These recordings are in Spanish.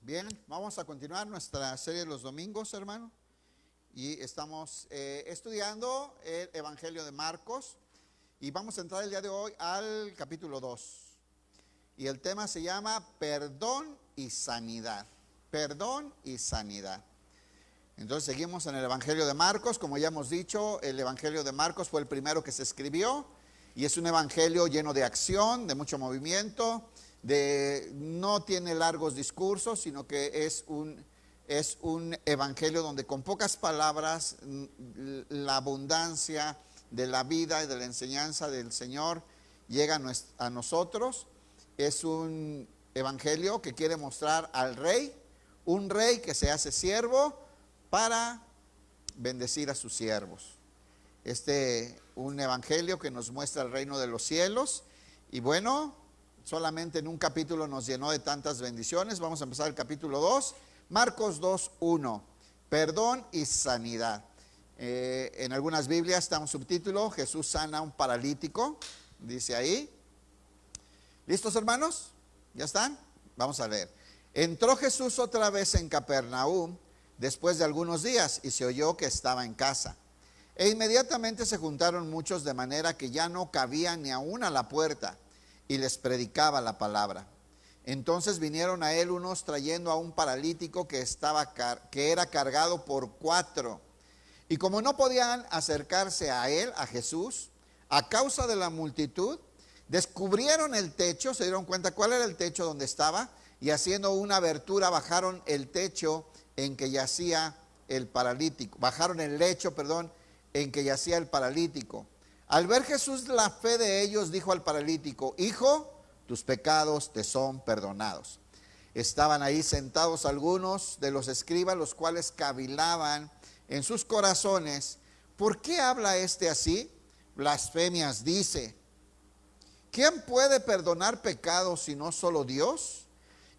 Bien, vamos a continuar nuestra serie de los domingos, hermano. Y estamos estudiando el Evangelio de Marcos. Y vamos a entrar el día de hoy al capítulo 2. Y el tema se llama Perdón y Sanidad. Perdón y Sanidad. Entonces seguimos en el Evangelio de Marcos. Como ya hemos dicho, el Evangelio de Marcos fue el primero que se escribió. Y es un evangelio lleno de acción, de mucho movimiento. No tiene largos discursos, sino que es un evangelio donde con pocas palabras la abundancia de la vida y de la enseñanza del Señor llega a nosotros. Es un evangelio que quiere mostrar al rey, un rey que se hace siervo para bendecir a sus siervos. Un evangelio que nos muestra el reino de los cielos. Y bueno, solamente en un capítulo nos llenó de tantas bendiciones. Vamos a empezar el capítulo 2, Marcos 2:1, perdón y sanidad. En algunas Biblias está un subtítulo: Jesús sana a un paralítico, dice ahí. ¿Listos, hermanos? ¿Ya están? Vamos a leer. Entró Jesús otra vez en Capernaum después de algunos días y se oyó que estaba en casa. E inmediatamente se juntaron muchos de manera que ya no cabía ni aún a la puerta, y les predicaba la palabra. Entonces vinieron a él unos trayendo a un paralítico que era cargado por 4. Y como no podían acercarse a él, a Jesús, a causa de la multitud, descubrieron el techo, se dieron cuenta cuál era el techo donde estaba, y haciendo una abertura bajaron el techo en que yacía el paralítico. Bajaron el lecho, en que yacía el paralítico. Al ver Jesús la fe de ellos, dijo al paralítico: hijo, tus pecados te son perdonados. Estaban ahí sentados algunos de los escribas, los cuales cavilaban en sus corazones: ¿por qué habla este así? Blasfemias dice. ¿Quién puede perdonar pecados sino solo Dios?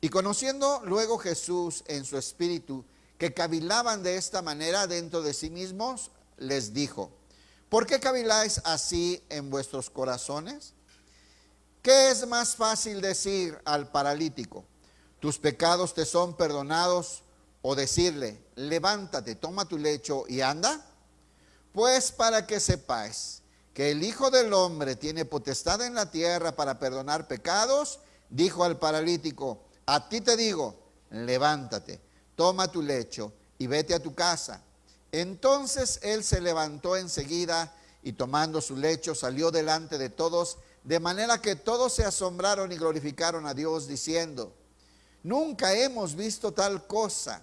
Y conociendo luego Jesús en su espíritu que cavilaban de esta manera dentro de sí mismos, les dijo: ¿por qué caviláis así en vuestros corazones? ¿Qué es más fácil decir al paralítico: tus pecados te son perdonados, o decirle: levántate, toma tu lecho y anda? Pues para que sepáis que el Hijo del Hombre tiene potestad en la tierra para perdonar pecados, dijo al paralítico: a ti te digo, levántate, toma tu lecho y vete a tu casa. Entonces él se levantó enseguida y tomando su lecho salió delante de todos, de manera que todos se asombraron y glorificaron a Dios diciendo: nunca hemos visto tal cosa.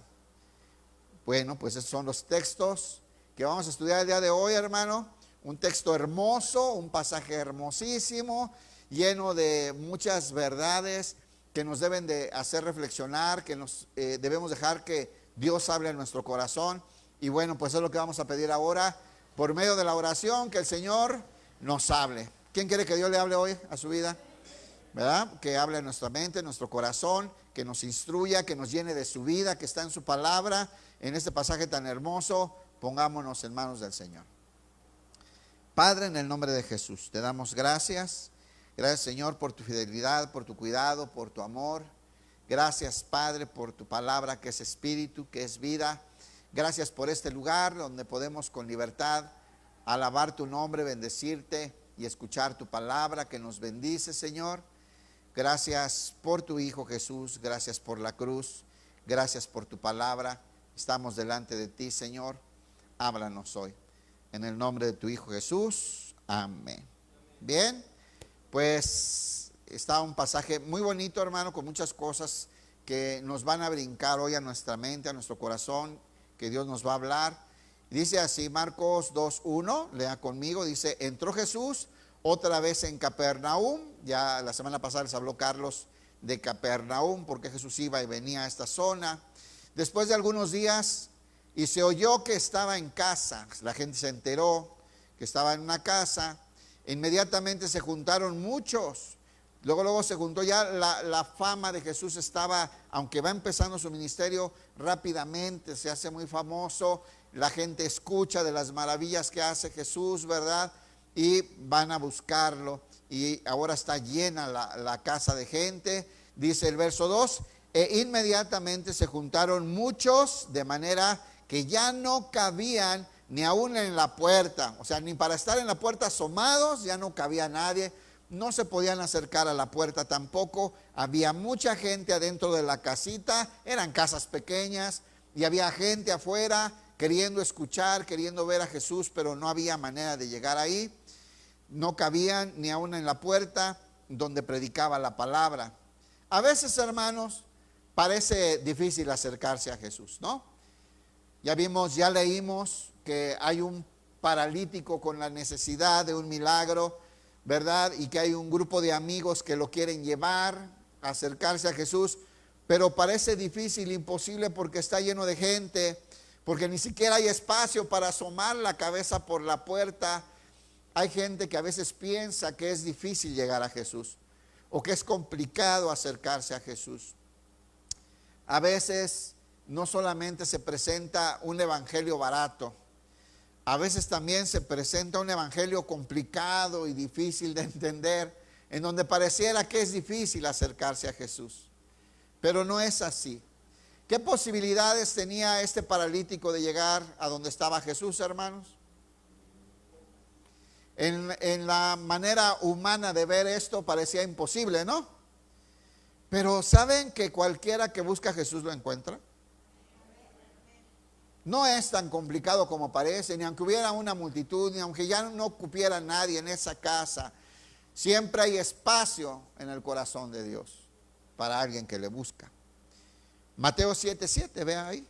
Bueno, pues esos son los textos que vamos a estudiar el día de hoy, hermano. Un texto hermoso, un pasaje hermosísimo, lleno de muchas verdades que nos deben de hacer reflexionar, que nos debemos dejar que Dios hable en nuestro corazón. Y bueno, pues es lo que vamos a pedir ahora, por medio de la oración, que el Señor nos hable. ¿Quién quiere que Dios le hable hoy a su vida? ¿Verdad? Que hable en nuestra mente, en nuestro corazón, que nos instruya, que nos llene de su vida, que está en su palabra, en este pasaje tan hermoso. Pongámonos en manos del Señor. Padre, en el nombre de Jesús, te damos gracias. Gracias, Señor, por tu fidelidad, por tu cuidado, por tu amor. Gracias, Padre, por tu palabra que es espíritu, que es vida. Gracias por este lugar donde podemos con libertad alabar tu nombre, bendecirte y escuchar tu palabra que nos bendice, Señor. Gracias por tu Hijo Jesús, gracias por la cruz, gracias por tu palabra. Estamos delante de ti, Señor. Háblanos hoy. En el nombre de tu Hijo Jesús, amén. Bien, pues está un pasaje muy bonito, hermano, con muchas cosas que nos van a brincar hoy a nuestra mente, a nuestro corazón, que Dios nos va a hablar. Dice así, Marcos 2:1, lea conmigo, dice: entró Jesús otra vez en Capernaum. Ya la semana pasada les habló Carlos de Capernaum, porque Jesús iba y venía a esta zona. Después de algunos días, y se oyó que estaba en casa. La gente se enteró que estaba en una casa. Inmediatamente se juntaron muchos. Luego se juntó ya la fama de Jesús estaba, aunque va empezando su ministerio, rápidamente se hace muy famoso. La gente escucha de las maravillas que hace Jesús, ¿verdad? Y van a buscarlo. Y ahora está llena la casa de gente. Dice el verso 2: E inmediatamente se juntaron muchos, de manera que ya no cabían ni aún en la puerta. O sea, ni para estar en la puerta asomados, ya no cabía nadie. No se podían acercar a la puerta tampoco. Había mucha gente adentro de la casita. Eran casas pequeñas y había gente afuera queriendo escuchar, queriendo ver a Jesús, pero no había manera de llegar ahí. No cabían ni aún en la puerta donde predicaba la palabra. A veces, hermanos, parece difícil acercarse a Jesús, ¿no? Ya vimos, ya leímos que hay un paralítico con la necesidad de un milagro, ¿verdad? Y que hay un grupo de amigos que lo quieren llevar a acercarse a Jesús, pero parece difícil, imposible, porque está lleno de gente, porque ni siquiera hay espacio para asomar la cabeza por la puerta. Hay gente que a veces piensa que es difícil llegar a Jesús o que es complicado acercarse a Jesús. A veces no solamente se presenta un evangelio barato, a veces también se presenta un evangelio complicado y difícil de entender, en donde pareciera que es difícil acercarse a Jesús. Pero no es así. ¿Qué posibilidades tenía este paralítico de llegar a donde estaba Jesús, hermanos? En la manera humana de ver esto parecía imposible, ¿no? Pero ¿saben que cualquiera que busca a Jesús lo encuentra? No es tan complicado como parece, ni aunque hubiera una multitud, ni aunque ya no cupiera nadie en esa casa. Siempre hay espacio en el corazón de Dios para alguien que le busca. Mateo 7:7, vean ahí.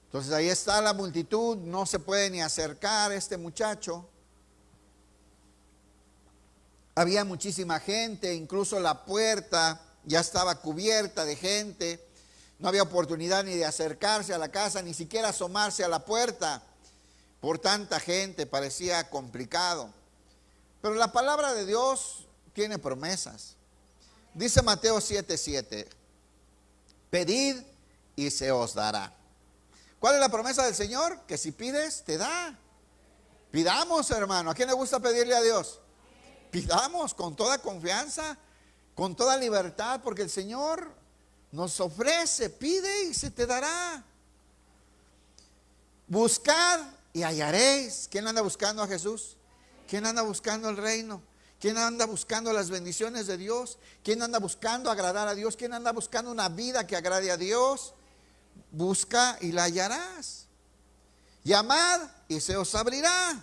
Entonces ahí está la multitud, no se puede ni acercar este muchacho. Había muchísima gente, incluso la puerta ya estaba cubierta de gente. No había oportunidad ni de acercarse a la casa, ni siquiera asomarse a la puerta. Por tanta gente parecía complicado. Pero la palabra de Dios tiene promesas. Dice Mateo 7:7, pedid y se os dará. ¿Cuál es la promesa del Señor? Que si pides, te da. Pidamos, hermano. ¿A quién le gusta pedirle a Dios? Pidamos con toda confianza, con toda libertad, porque el Señor nos ofrece, pide y se te dará. Buscad y hallaréis. ¿Quién anda buscando a Jesús? ¿Quién anda buscando el reino? ¿Quién anda buscando las bendiciones de Dios? ¿Quién anda buscando agradar a Dios? ¿Quién anda buscando una vida que agrade a Dios? Busca y la hallarás. Llamad y se os abrirá.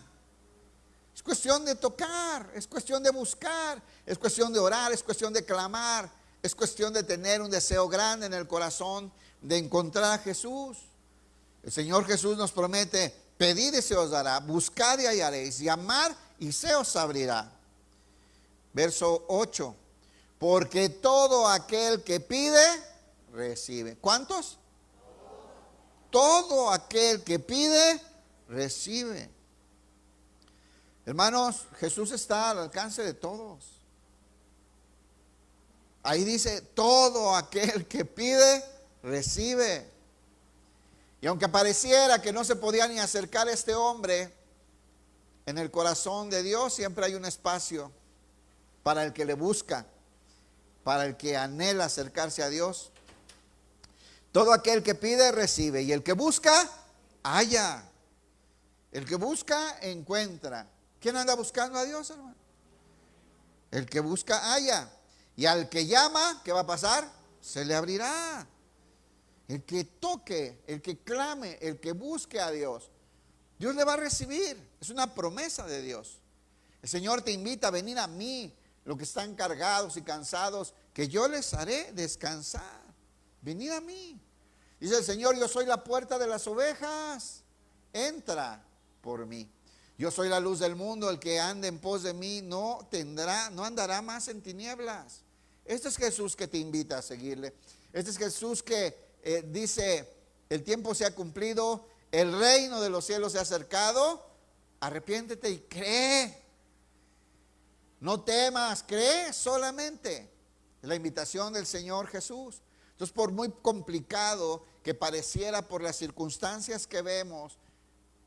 Es cuestión de tocar, es cuestión de buscar, es cuestión de orar, es cuestión de clamar, es cuestión de tener un deseo grande en el corazón de encontrar a Jesús. El Señor Jesús nos promete, pedid y se os dará, buscad y hallaréis, llamad y se os abrirá. Verso 8, porque todo aquel que pide, recibe. ¿Cuántos? Todo aquel que pide, recibe. Hermanos, Jesús está al alcance de todos. Ahí dice, todo aquel que pide, recibe. Y aunque pareciera que no se podía ni acercar a este hombre, en el corazón de Dios siempre hay un espacio para el que le busca, para el que anhela acercarse a Dios. Todo aquel que pide, recibe. Y el que busca, halla. El que busca, encuentra. ¿Quién anda buscando a Dios, hermano? El que busca, halla. Y al que llama, ¿qué va a pasar? Se le abrirá. El que toque, el que clame, el que busque a Dios, Dios le va a recibir. Es una promesa de Dios. El Señor te invita a venir a mí, los que están cargados y cansados, que yo les haré descansar. Venid a mí. Dice el Señor, yo soy la puerta de las ovejas. Entra por mí. Yo soy la luz del mundo. El que ande en pos de mí no andará más en tinieblas. Este es Jesús que te invita a seguirle. Este es Jesús que dice, el tiempo se ha cumplido, el reino de los cielos se ha acercado. Arrepiéntete y cree. No temas, cree solamente. Es la invitación del Señor Jesús. Entonces, por muy complicado que pareciera, por las circunstancias que vemos,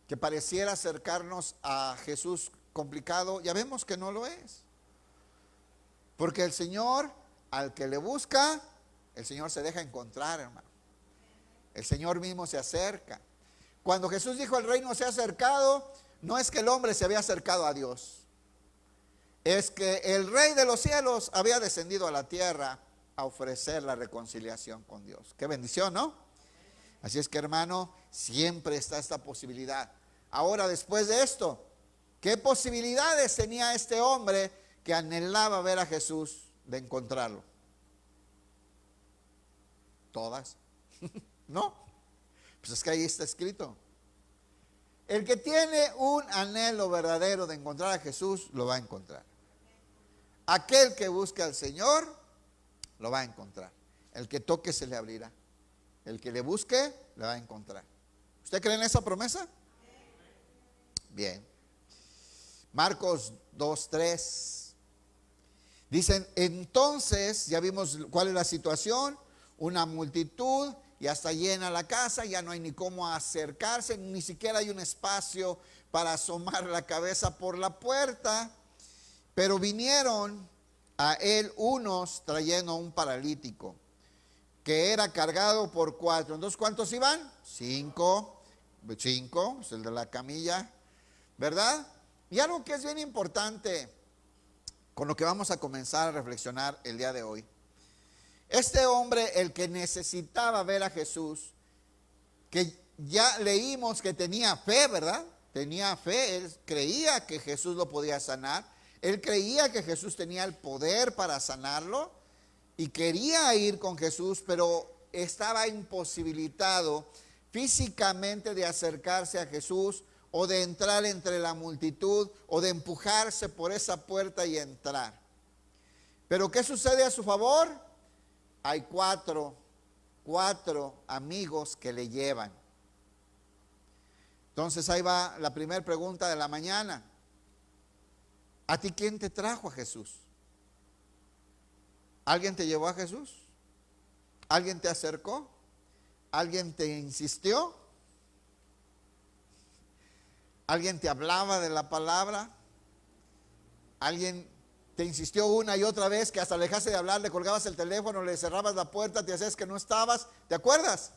que pareciera acercarnos a Jesús complicado, ya vemos que no lo es. Porque el Señor, al que le busca, el Señor se deja encontrar, hermano. El Señor mismo se acerca. Cuando Jesús dijo el reino se ha acercado, no es que el hombre se había acercado a Dios. Es que el Rey de los cielos había descendido a la tierra a ofrecer la reconciliación con Dios. Qué bendición, ¿no? Así es que, hermano, siempre está esta posibilidad. Ahora, después de esto, ¿qué posibilidades tenía este hombre que anhelaba ver a Jesús de encontrarlo? Todas. ¿No? Pues es que ahí está escrito. El que tiene un anhelo verdadero de encontrar a Jesús, lo va a encontrar. Aquel que busca al Señor, lo va a encontrar. El que toque se le abrirá. El que le busque, le va a encontrar. ¿Usted cree en esa promesa? Bien. Marcos 2:3. Dicen, entonces, ya vimos cuál es la situación, una multitud, ya está llena la casa, ya no hay ni cómo acercarse, ni siquiera hay un espacio para asomar la cabeza por la puerta. Pero vinieron a él unos trayendo un paralítico que era cargado por 4. Entonces, ¿cuántos iban? 5, es el de la camilla, ¿verdad? Y algo que es bien importante con lo que vamos a comenzar a reflexionar el día de hoy. Este hombre, el que necesitaba ver a Jesús, que ya leímos que tenía fe, ¿verdad? Tenía fe, él creía que Jesús lo podía sanar. Él creía que Jesús tenía el poder para sanarlo y quería ir con Jesús, pero estaba imposibilitado físicamente de acercarse a Jesús o de entrar entre la multitud o de empujarse por esa puerta y entrar. Pero ¿qué sucede a su favor? Hay cuatro amigos que le llevan. Entonces ahí va la primera pregunta de la mañana. ¿A ti quién te trajo a Jesús? ¿Alguien te llevó a Jesús? ¿Alguien te acercó? ¿Alguien te insistió? ¿Alguien te hablaba de la palabra? ¿Alguien te insistió una y otra vez que hasta le dejaste de hablar, le colgabas el teléfono, le cerrabas la puerta, te hacías que no estabas? ¿Te acuerdas?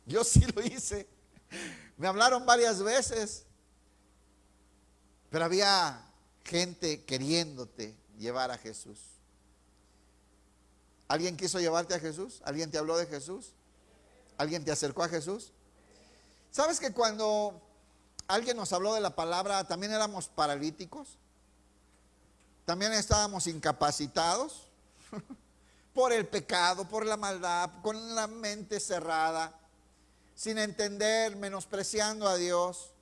Yo sí lo hice. Me hablaron varias veces. Pero había gente queriéndote llevar a Jesús. ¿Alguien quiso llevarte a Jesús? ¿Alguien te habló de Jesús? ¿Alguien te acercó a Jesús? ¿Sabes que cuando alguien nos habló de la palabra, también éramos paralíticos? También estábamos incapacitados por el pecado, por la maldad, con la mente cerrada, sin entender, menospreciando a Dios,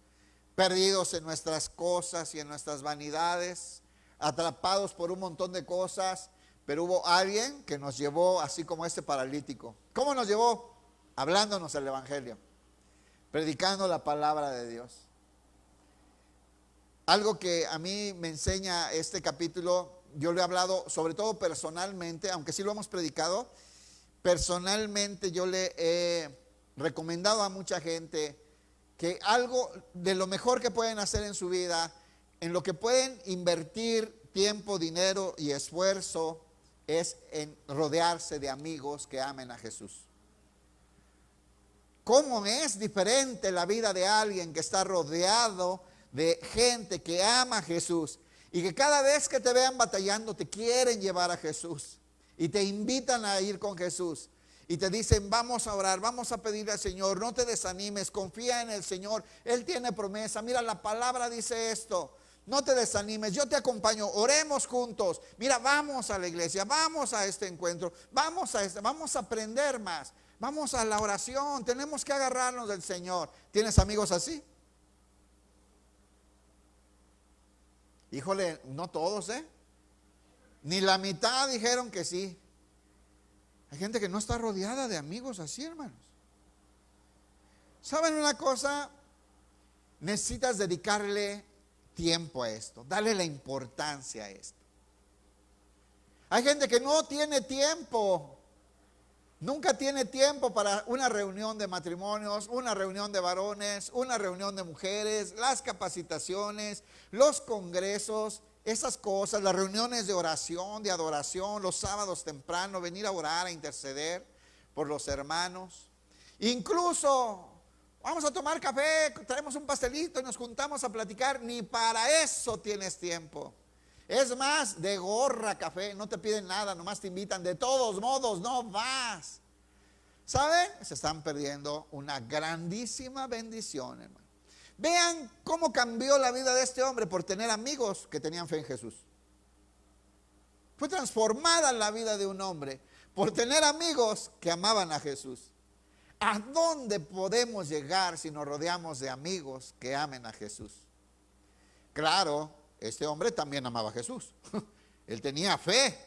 perdidos en nuestras cosas y en nuestras vanidades, atrapados por un montón de cosas. Pero hubo alguien que nos llevó así como este paralítico. ¿Cómo nos llevó? Hablándonos el evangelio, predicando la palabra de Dios. Algo que a mí me enseña este capítulo, yo lo he hablado sobre todo personalmente, aunque sí lo hemos predicado, personalmente yo le he recomendado a mucha gente que algo de lo mejor que pueden hacer en su vida, en lo que pueden invertir tiempo, dinero y esfuerzo, es en rodearse de amigos que amen a Jesús. ¿Cómo es diferente la vida de alguien que está rodeado de gente que ama a Jesús y que cada vez que te vean batallando te quieren llevar a Jesús y te invitan a ir con Jesús y te dicen vamos a orar, vamos a pedirle al Señor, no te desanimes, confía en el Señor, Él tiene promesa, mira la palabra dice esto, no te desanimes, yo te acompaño, oremos juntos, mira vamos a la iglesia, vamos a este encuentro, vamos a aprender más, vamos a la oración, tenemos que agarrarnos del Señor. ¿Tienes amigos así? Híjole, no todos, ni la mitad dijeron que sí. Hay gente que no está rodeada de amigos así, hermanos. ¿Saben una cosa? Necesitas dedicarle tiempo a esto, darle la importancia a esto. Hay gente que no tiene tiempo. Nunca tiene tiempo para una reunión de matrimonios, una reunión de varones, una reunión de mujeres, las capacitaciones, los congresos. esas cosas, las reuniones de oración, de adoración, los sábados temprano, venir a orar, a interceder por los hermanos. Incluso vamos a tomar café, traemos un pastelito y nos juntamos a platicar. Ni para eso tienes tiempo. Es más, de gorra café, no te piden nada, nomás te invitan. De todos modos, no vas. ¿Saben? Se están perdiendo una grandísima bendición, hermano. Vean cómo cambió la vida de este hombre por tener amigos que tenían fe en Jesús. Fue transformada la vida de un hombre por tener amigos que amaban a Jesús. ¿A dónde podemos llegar si nos rodeamos de amigos que amen a Jesús? Claro, este hombre también amaba a Jesús. Él tenía fe.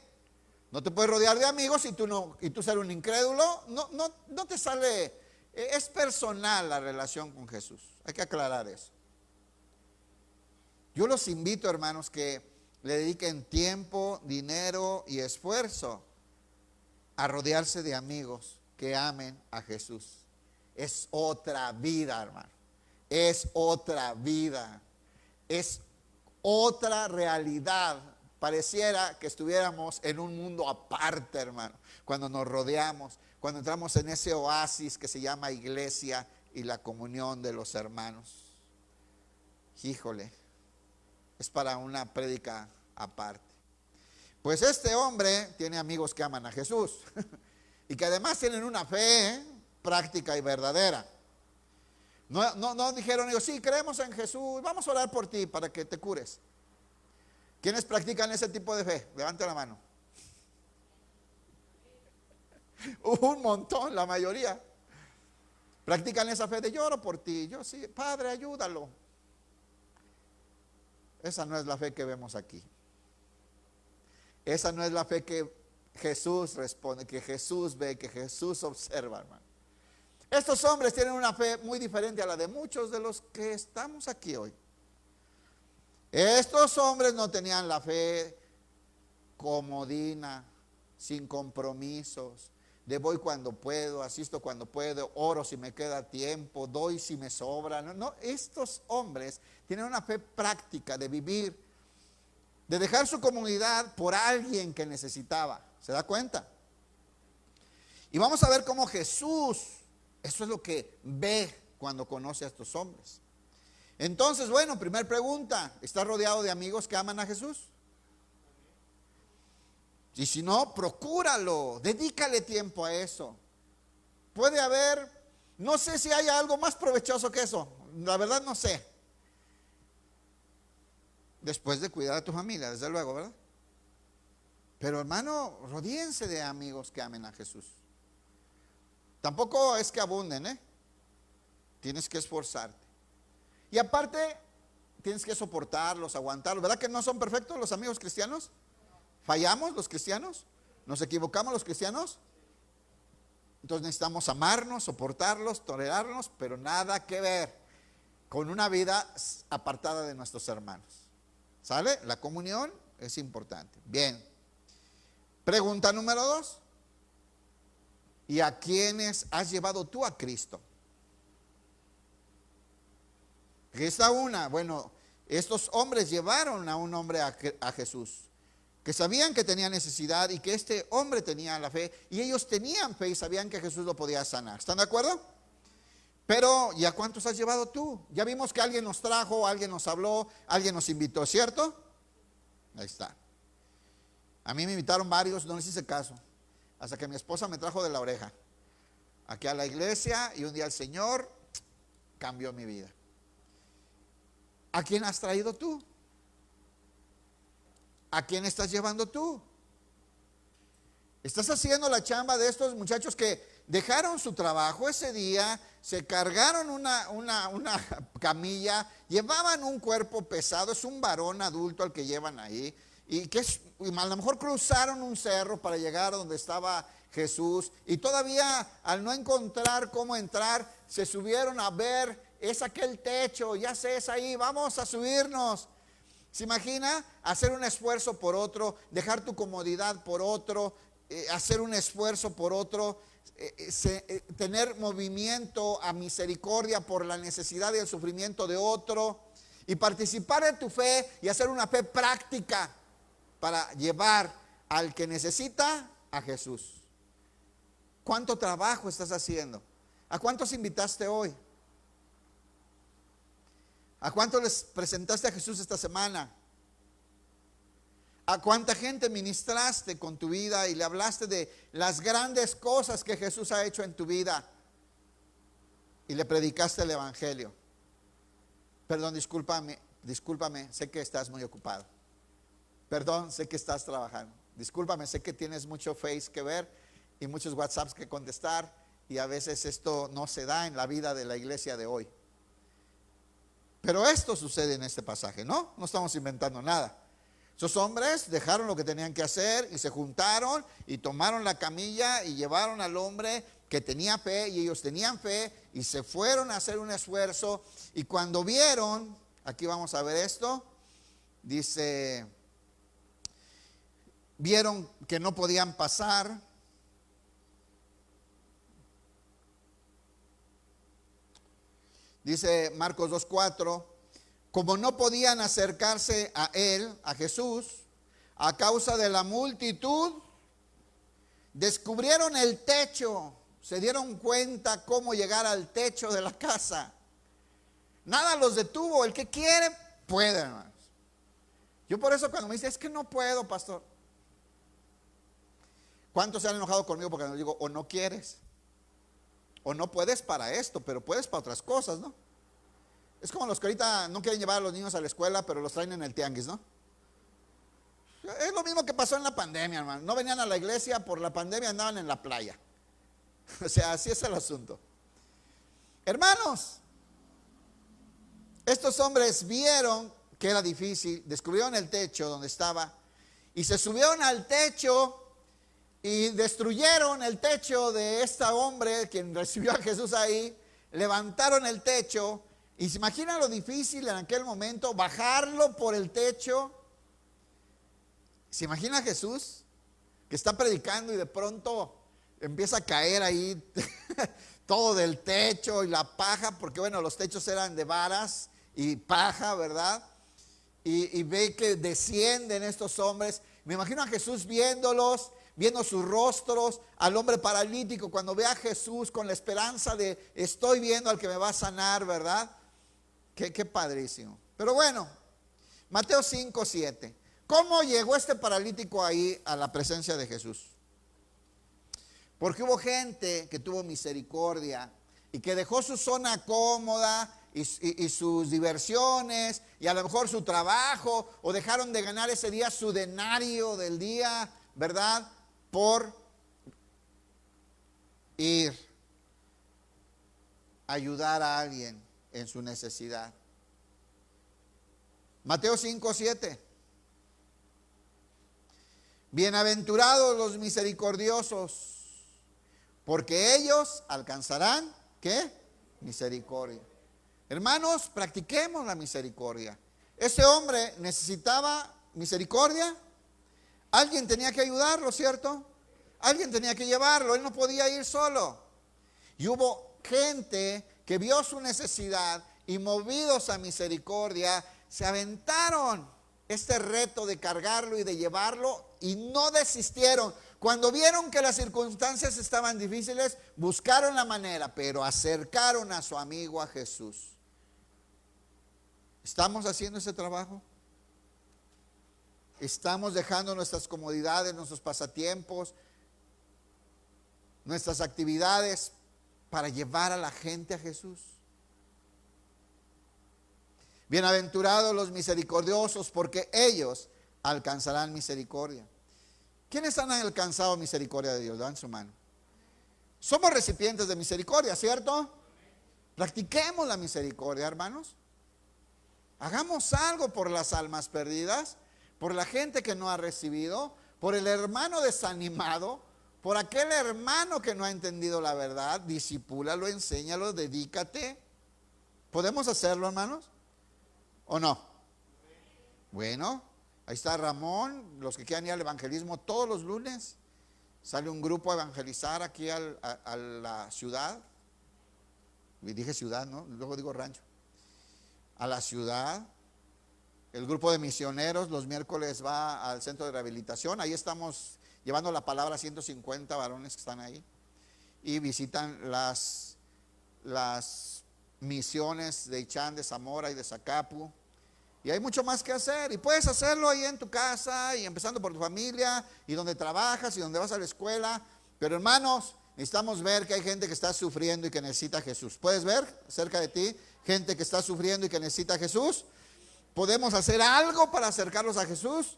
No te puedes rodear de amigos y tú ser un incrédulo. No te sale. Es personal la relación con Jesús. Hay que aclarar eso. Yo los invito, hermanos, que le dediquen tiempo, dinero y esfuerzo a rodearse de amigos que amen a Jesús. Es otra vida, hermano. Es otra vida. Es otra realidad. Pareciera que estuviéramos en un mundo aparte, hermano, cuando nos rodeamos, cuando entramos en ese oasis que se llama iglesia y la comunión de los hermanos. Híjole, es para una prédica aparte. Pues este hombre tiene amigos que aman a Jesús y que además tienen una fe práctica y verdadera. No dijeron ellos, sí, creemos en Jesús, vamos a orar por ti para que te cures. ¿Quiénes practican ese tipo de fe? Levante la mano. Un montón, la mayoría. Practican esa fe de lloro por ti. Yo sí, Padre, ayúdalo. Esa no es la fe que vemos aquí. Esa no es la fe que Jesús responde, que Jesús ve, que Jesús observa, hermano. Estos hombres tienen una fe muy diferente a la de muchos de los que estamos aquí hoy. Estos hombres no tenían la fe comodina, sin compromisos, de voy cuando puedo, asisto cuando puedo, oro si me queda tiempo, doy si me sobra. No, estos hombres tienen una fe práctica de vivir, de dejar su comunidad por alguien que necesitaba. ¿Se da cuenta? Y vamos a ver cómo Jesús, eso es lo que ve cuando conoce a estos hombres. Entonces, bueno, primera pregunta, ¿estás rodeado de amigos que aman a Jesús? Y si no, procúralo, dedícale tiempo a eso. Puede haber, no sé si hay algo más provechoso que eso, la verdad no sé. Después de cuidar a tu familia, desde luego, ¿verdad? Pero hermano, rodéense de amigos que amen a Jesús. Tampoco es que abunden, ¿eh? Tienes que esforzarte. Y aparte, tienes que soportarlos, aguantarlos. ¿Verdad que no son perfectos los amigos cristianos? ¿Fallamos los cristianos? ¿Nos equivocamos los cristianos? Entonces necesitamos amarnos, soportarlos, tolerarnos, pero nada que ver con una vida apartada de nuestros hermanos. ¿Sale? La comunión es importante. Bien. Pregunta número 2. ¿Y a quiénes has llevado tú a Cristo? Esta una, bueno, estos hombres llevaron a un hombre a Jesús, que sabían que tenía necesidad y que este hombre tenía la fe, y ellos tenían fe y sabían que Jesús lo podía sanar. ¿Están de acuerdo? Pero, ¿y a cuántos has llevado tú? Ya vimos que alguien nos trajo, alguien nos habló, alguien nos invitó, ¿cierto? Ahí está. A mí me invitaron varios, no les hice caso, hasta que mi esposa me trajo de la oreja aquí a la iglesia, y un día el Señor cambió mi vida. ¿A quién has traído tú? ¿A quién estás llevando tú? ¿Estás haciendo la chamba de estos muchachos que dejaron su trabajo ese día, se cargaron una camilla, llevaban un cuerpo pesado, es un varón adulto al que llevan ahí, y a lo mejor cruzaron un cerro para llegar a donde estaba Jesús, y todavía al no encontrar cómo entrar, se subieron a ver, es aquel techo, ya sé, es ahí, vamos a subirnos. ¿Se imagina? Hacer un esfuerzo por otro, dejar tu comodidad por otro, hacer un esfuerzo por otro, tener movimiento a misericordia por la necesidad y el sufrimiento de otro. y participar de tu fe y hacer una fe práctica para llevar al que necesita a Jesús. ¿Cuánto trabajo estás haciendo? ¿A cuántos invitaste hoy? ¿A cuántos les presentaste a Jesús esta semana? ¿A cuánta gente ministraste con tu vida y le hablaste de las grandes cosas que Jesús ha hecho en tu vida y le predicaste el evangelio? Perdón, discúlpame, sé que estás muy ocupado. Perdón, sé que estás trabajando. Discúlpame, sé que tienes mucho Face que ver y muchos WhatsApps que contestar, y a veces esto no se da en la vida de la iglesia de hoy. Pero esto sucede en este pasaje, ¿no? No estamos inventando nada. Esos hombres dejaron lo que tenían que hacer y se juntaron y tomaron la camilla y llevaron al hombre que tenía fe, y ellos tenían fe, y se fueron a hacer un esfuerzo. Y cuando vieron, aquí vamos a ver esto, dice, vieron que no podían pasar. Dice Marcos 2:4, como no podían acercarse a él, a Jesús, a causa de la multitud, descubrieron el techo, se dieron cuenta cómo llegar al techo de la casa. Nada los detuvo, el que quiere puede, hermanos. Yo por eso cuando me dice, es que no puedo, pastor. ¿Cuántos se han enojado conmigo porque les digo, o no quieres? O no puedes para esto, pero puedes para otras cosas, ¿no? Es como los que ahorita no quieren llevar a los niños a la escuela, pero los traen en el tianguis, ¿no? Es lo mismo que pasó en la pandemia, hermano. No venían a la iglesia por la pandemia, andaban en la playa. O sea, así es el asunto. Hermanos, estos hombres vieron que era difícil, descubrieron el techo donde estaba y se subieron al techo y destruyeron el techo de este hombre, quien recibió a Jesús ahí. Levantaron el techo y se imagina lo difícil en aquel momento, bajarlo por el techo. ¿Se imagina a Jesús que está predicando y de pronto empieza a caer ahí todo del techo y la paja? Porque bueno, los techos eran de varas y paja, ¿verdad? Y ve que descienden estos hombres. Me imagino a Jesús viéndolos, viendo sus rostros, al hombre paralítico, cuando ve a Jesús con la esperanza de estoy viendo al que me va a sanar, ¿verdad? Qué padrísimo. Pero bueno, Mateo 5:7. ¿Cómo llegó este paralítico ahí a la presencia de Jesús? Porque hubo gente que tuvo misericordia y que dejó su zona cómoda y sus diversiones y a lo mejor su trabajo, o dejaron de ganar ese día su denario del día, ¿verdad? Por ir a ayudar a alguien en su necesidad. Mateo 5:7. Bienaventurados los misericordiosos, porque ellos alcanzarán, ¿qué? Misericordia. Hermanos, practiquemos la misericordia. Ese hombre necesitaba misericordia. Alguien tenía que ayudarlo, ¿cierto? Alguien tenía que llevarlo, él no podía ir solo. Y hubo gente que vio su necesidad y, movidos a misericordia, se aventaron este reto de cargarlo y de llevarlo y no desistieron. Cuando vieron que las circunstancias estaban difíciles, buscaron la manera, pero acercaron a su amigo a Jesús. ¿Estamos haciendo ese trabajo? ¿Estamos dejando nuestras comodidades, nuestros pasatiempos, nuestras actividades para llevar a la gente a Jesús? Bienaventurados los misericordiosos, porque ellos alcanzarán misericordia. ¿Quiénes han alcanzado misericordia de Dios? Dan su mano. Somos recipientes de misericordia, ¿cierto? Practiquemos la misericordia, hermanos. Hagamos algo por las almas perdidas, por la gente que no ha recibido, por el hermano desanimado, por aquel hermano que no ha entendido la verdad. Discipúlalo, enséñalo, dedícate. ¿Podemos hacerlo, hermanos? ¿O no? Bueno, ahí está Ramón. Los que quieran ir al evangelismo todos los lunes, sale un grupo a evangelizar aquí a la ciudad. Y dije ciudad, ¿no? Luego digo rancho. a la ciudad. El grupo de misioneros los miércoles va al centro de rehabilitación. Ahí estamos llevando la palabra a 150 varones que están ahí. Y visitan las misiones de Ichán, de Zamora y de Zacapu. Y hay mucho más que hacer. Y puedes hacerlo ahí en tu casa y empezando por tu familia y donde trabajas y donde vas a la escuela. Pero hermanos, necesitamos ver que hay gente que está sufriendo y que necesita a Jesús. ¿Puedes ver cerca de ti gente que está sufriendo y que necesita a Jesús? ¿Podemos hacer algo para acercarlos a Jesús?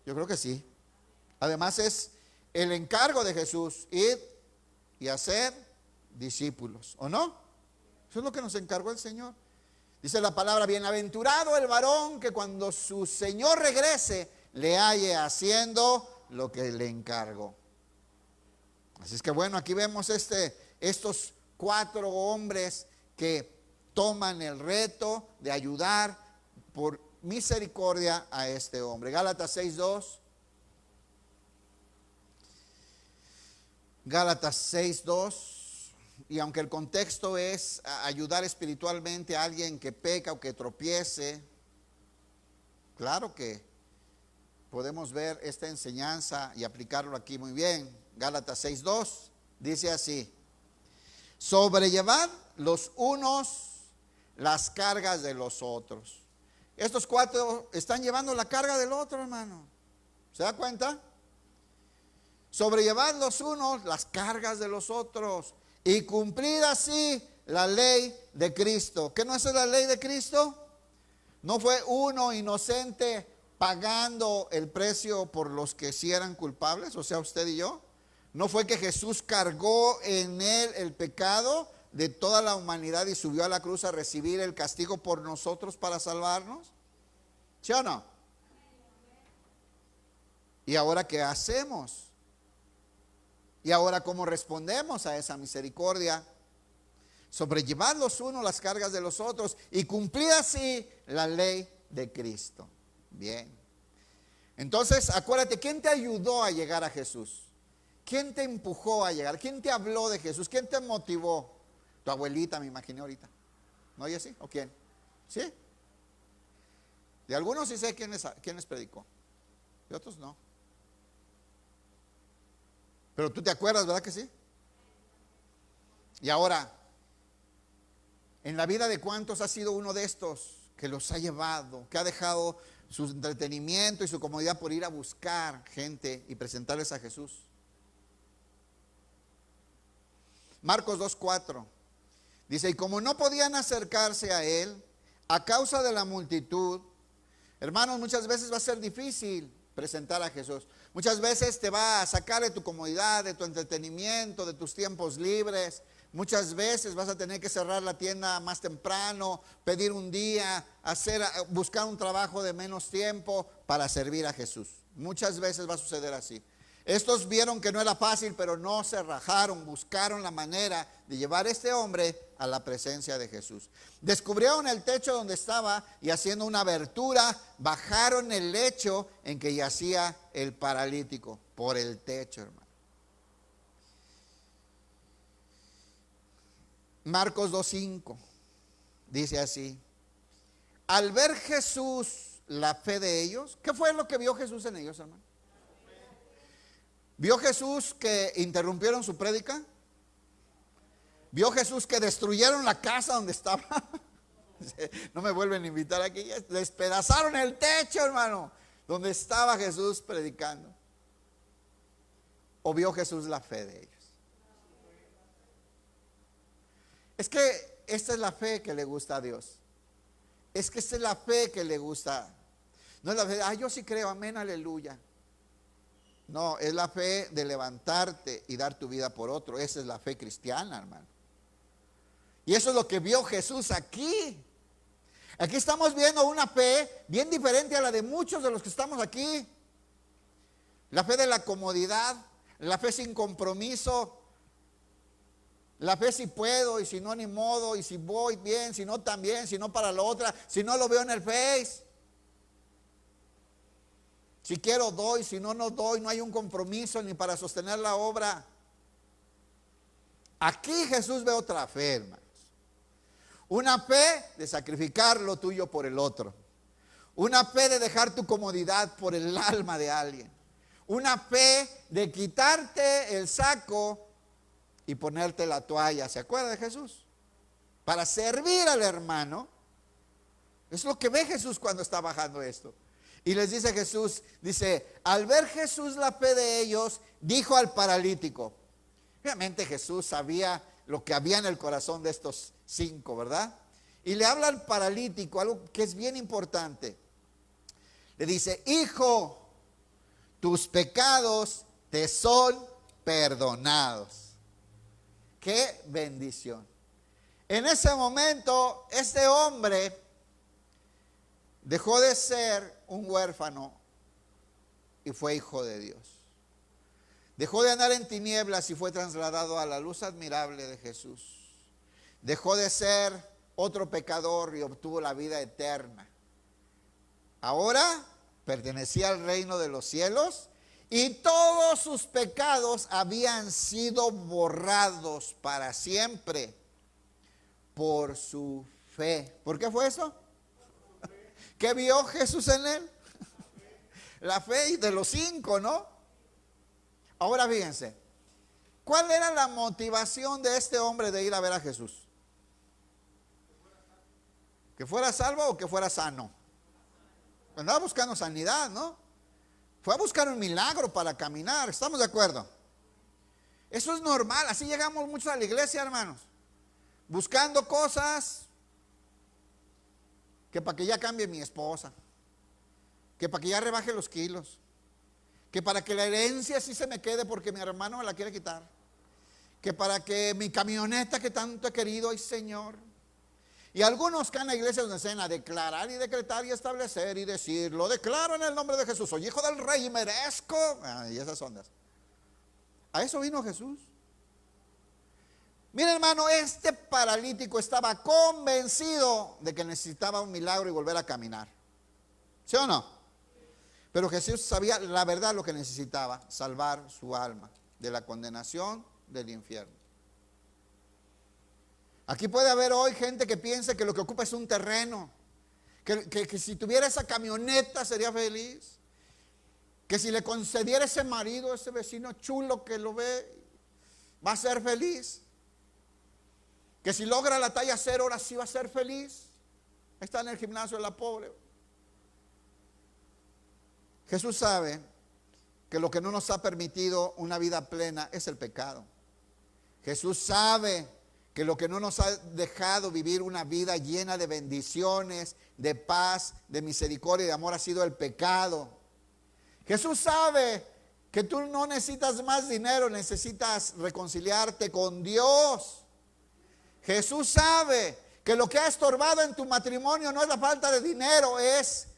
Yo creo que sí. Además es el encargo de Jesús, ir y hacer discípulos, ¿o no? Eso es lo que nos encargó el Señor. Dice la palabra: bienaventurado el varón que cuando su Señor regrese le halle haciendo lo que le encargó. Así es que bueno, aquí vemos estos 4 hombres que toman el reto de ayudar por misericordia a este hombre. Gálatas 6:2. Gálatas 6:2. Y aunque el contexto es ayudar espiritualmente a alguien que peca o que tropiece, claro que podemos ver esta enseñanza y aplicarlo aquí muy bien. Gálatas 6:2 dice así: sobrellevad los unos las cargas de los otros. Estos 4 están llevando la carga del otro, hermano. ¿Se da cuenta? Sobrellevad los unos las cargas de los otros y cumplir así la ley de Cristo. ¿Qué no es la ley de Cristo? ¿No fue uno inocente pagando el precio por los que sí eran culpables? O sea, usted y yo. ¿No fue que Jesús cargó en él el pecado de toda la humanidad y subió a la cruz a recibir el castigo por nosotros para salvarnos? ¿Sí o no? ¿Y ahora qué hacemos? ¿Y ahora cómo respondemos a esa misericordia? Sobrellevad los unos las cargas de los otros y cumplid así la ley de Cristo. Bien. Entonces, acuérdate, ¿quién te ayudó a llegar a Jesús? ¿Quién te empujó a llegar? ¿Quién te habló de Jesús? ¿Quién te motivó? Tu abuelita, me imaginé ahorita. ¿No oye así? ¿O quién? ¿Sí? De algunos sí sé quién les predicó. De otros no. Pero tú te acuerdas, ¿verdad que sí? Y ahora, en la vida de cuántos ha sido uno de estos que los ha llevado, que ha dejado su entretenimiento y su comodidad por ir a buscar gente y presentarles a Jesús. Marcos 2:4 dice: y como no podían acercarse a él a causa de la multitud. Hermanos, muchas veces va a ser difícil presentar a Jesús. Muchas veces te va a sacar de tu comodidad, de tu entretenimiento, de tus tiempos libres. Muchas veces vas a tener que cerrar la tienda más temprano, pedir un día, buscar un trabajo de menos tiempo para servir a Jesús. Muchas veces va a suceder así. Estos vieron que no era fácil, pero no se rajaron, buscaron la manera de llevar a este hombre a la presencia de Jesús. Descubrieron el techo donde estaba y haciendo una abertura, bajaron el lecho en que yacía el paralítico, por el techo, hermano. Marcos 2:5 dice así: al ver Jesús la fe de ellos, ¿qué fue lo que vio Jesús en ellos, hermano? ¿Vio Jesús que interrumpieron su prédica? ¿Vio Jesús que destruyeron la casa donde estaba? No me vuelven a invitar aquí. Despedazaron el techo, hermano, donde estaba Jesús predicando. ¿O vio Jesús la fe de ellos? Es que esta es la fe que le gusta a Dios. Es que esta es la fe que le gusta. No es la fe, yo sí creo, amén, aleluya. No, es la fe de levantarte y dar tu vida por otro. Esa es la fe cristiana, hermano. Y eso es lo que vio Jesús aquí. Aquí estamos viendo una fe bien diferente a la de muchos de los que estamos aquí. La fe de la comodidad, la fe sin compromiso, la fe si puedo y si no ni modo, y si voy bien, si no también, si no para la otra, si no lo veo en el Face. Si quiero doy, si no, no doy. No hay un compromiso ni para sostener la obra. Aquí Jesús ve otra fe, hermanos. Una fe de sacrificar lo tuyo por el otro. Una fe de dejar tu comodidad por el alma de alguien. Una fe de quitarte el saco y ponerte la toalla. ¿Se acuerda de Jesús? Para servir al hermano. Es lo que ve Jesús cuando está bajando esto. Y les dice Jesús, dice, al ver Jesús la fe de ellos, dijo al paralítico. Obviamente Jesús sabía lo que había en el corazón de estos 5, ¿verdad? Y le habla al paralítico, algo que es bien importante. Le dice, hijo, tus pecados te son perdonados. ¡Qué bendición! En ese momento, este hombre dejó de ser un huérfano y fue hijo de Dios. Dejó de andar en tinieblas y fue trasladado a la luz admirable de Jesús. Dejó de ser otro pecador y obtuvo la vida eterna. Ahora pertenecía al reino de los cielos y todos sus pecados habían sido borrados para siempre por su fe. ¿Por qué fue eso? ¿Qué vio Jesús en él? La fe de los 5, ¿no? Ahora fíjense, ¿cuál era la motivación de este hombre de ir a ver a Jesús? ¿Que fuera salvo o que fuera sano? Andaba buscando sanidad, ¿no? Fue a buscar un milagro para caminar, ¿estamos de acuerdo? Eso es normal, así llegamos muchos a la iglesia, hermanos. Buscando cosas que para que ya cambie mi esposa, que para que ya rebaje los kilos, que para que la herencia sí se me quede porque mi hermano me la quiere quitar, que para que mi camioneta que tanto he querido, ay Señor. Y algunos que en la iglesia nos enseñan a declarar y decretar y establecer y decir, lo declaro en el nombre de Jesús, soy hijo del rey y merezco, y esas ondas. A eso vino Jesús. Mira, hermano, este paralítico estaba convencido de que necesitaba un milagro y volver a caminar. ¿Sí o no? Pero Jesús sabía la verdad lo que necesitaba, salvar su alma de la condenación del infierno. Aquí puede haber hoy gente que piense que lo que ocupa es un terreno, que si tuviera esa camioneta sería feliz, que si le concediera ese marido, ese vecino chulo que lo ve, va a ser feliz, que si logra la talla 0 ahora sí va a ser feliz. Está en el gimnasio la pobre. Jesús sabe que lo que no nos ha permitido una vida plena es el pecado. Jesús sabe que lo que no nos ha dejado vivir una vida llena de bendiciones, de paz, de misericordia y de amor ha sido el pecado. Jesús sabe que tú no necesitas más dinero, necesitas reconciliarte con Dios. Jesús sabe que lo que ha estorbado en tu matrimonio no es la falta de dinero, es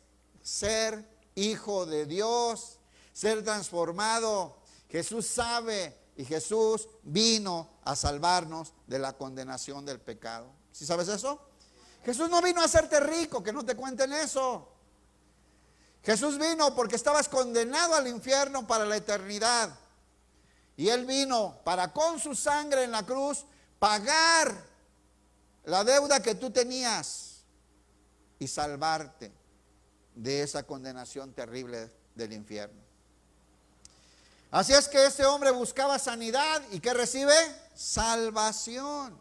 ser hijo de Dios, ser transformado. Jesús sabe y Jesús vino a salvarnos de la condenación del pecado. ¿Sí sabes eso? Jesús no vino a hacerte rico, que no te cuenten eso. Jesús vino porque estabas condenado al infierno para la eternidad. Y Él vino para con su sangre en la cruz pagar la deuda que tú tenías y salvarte de esa condenación terrible del infierno. Así es que este hombre buscaba sanidad y ¿qué recibe? Salvación.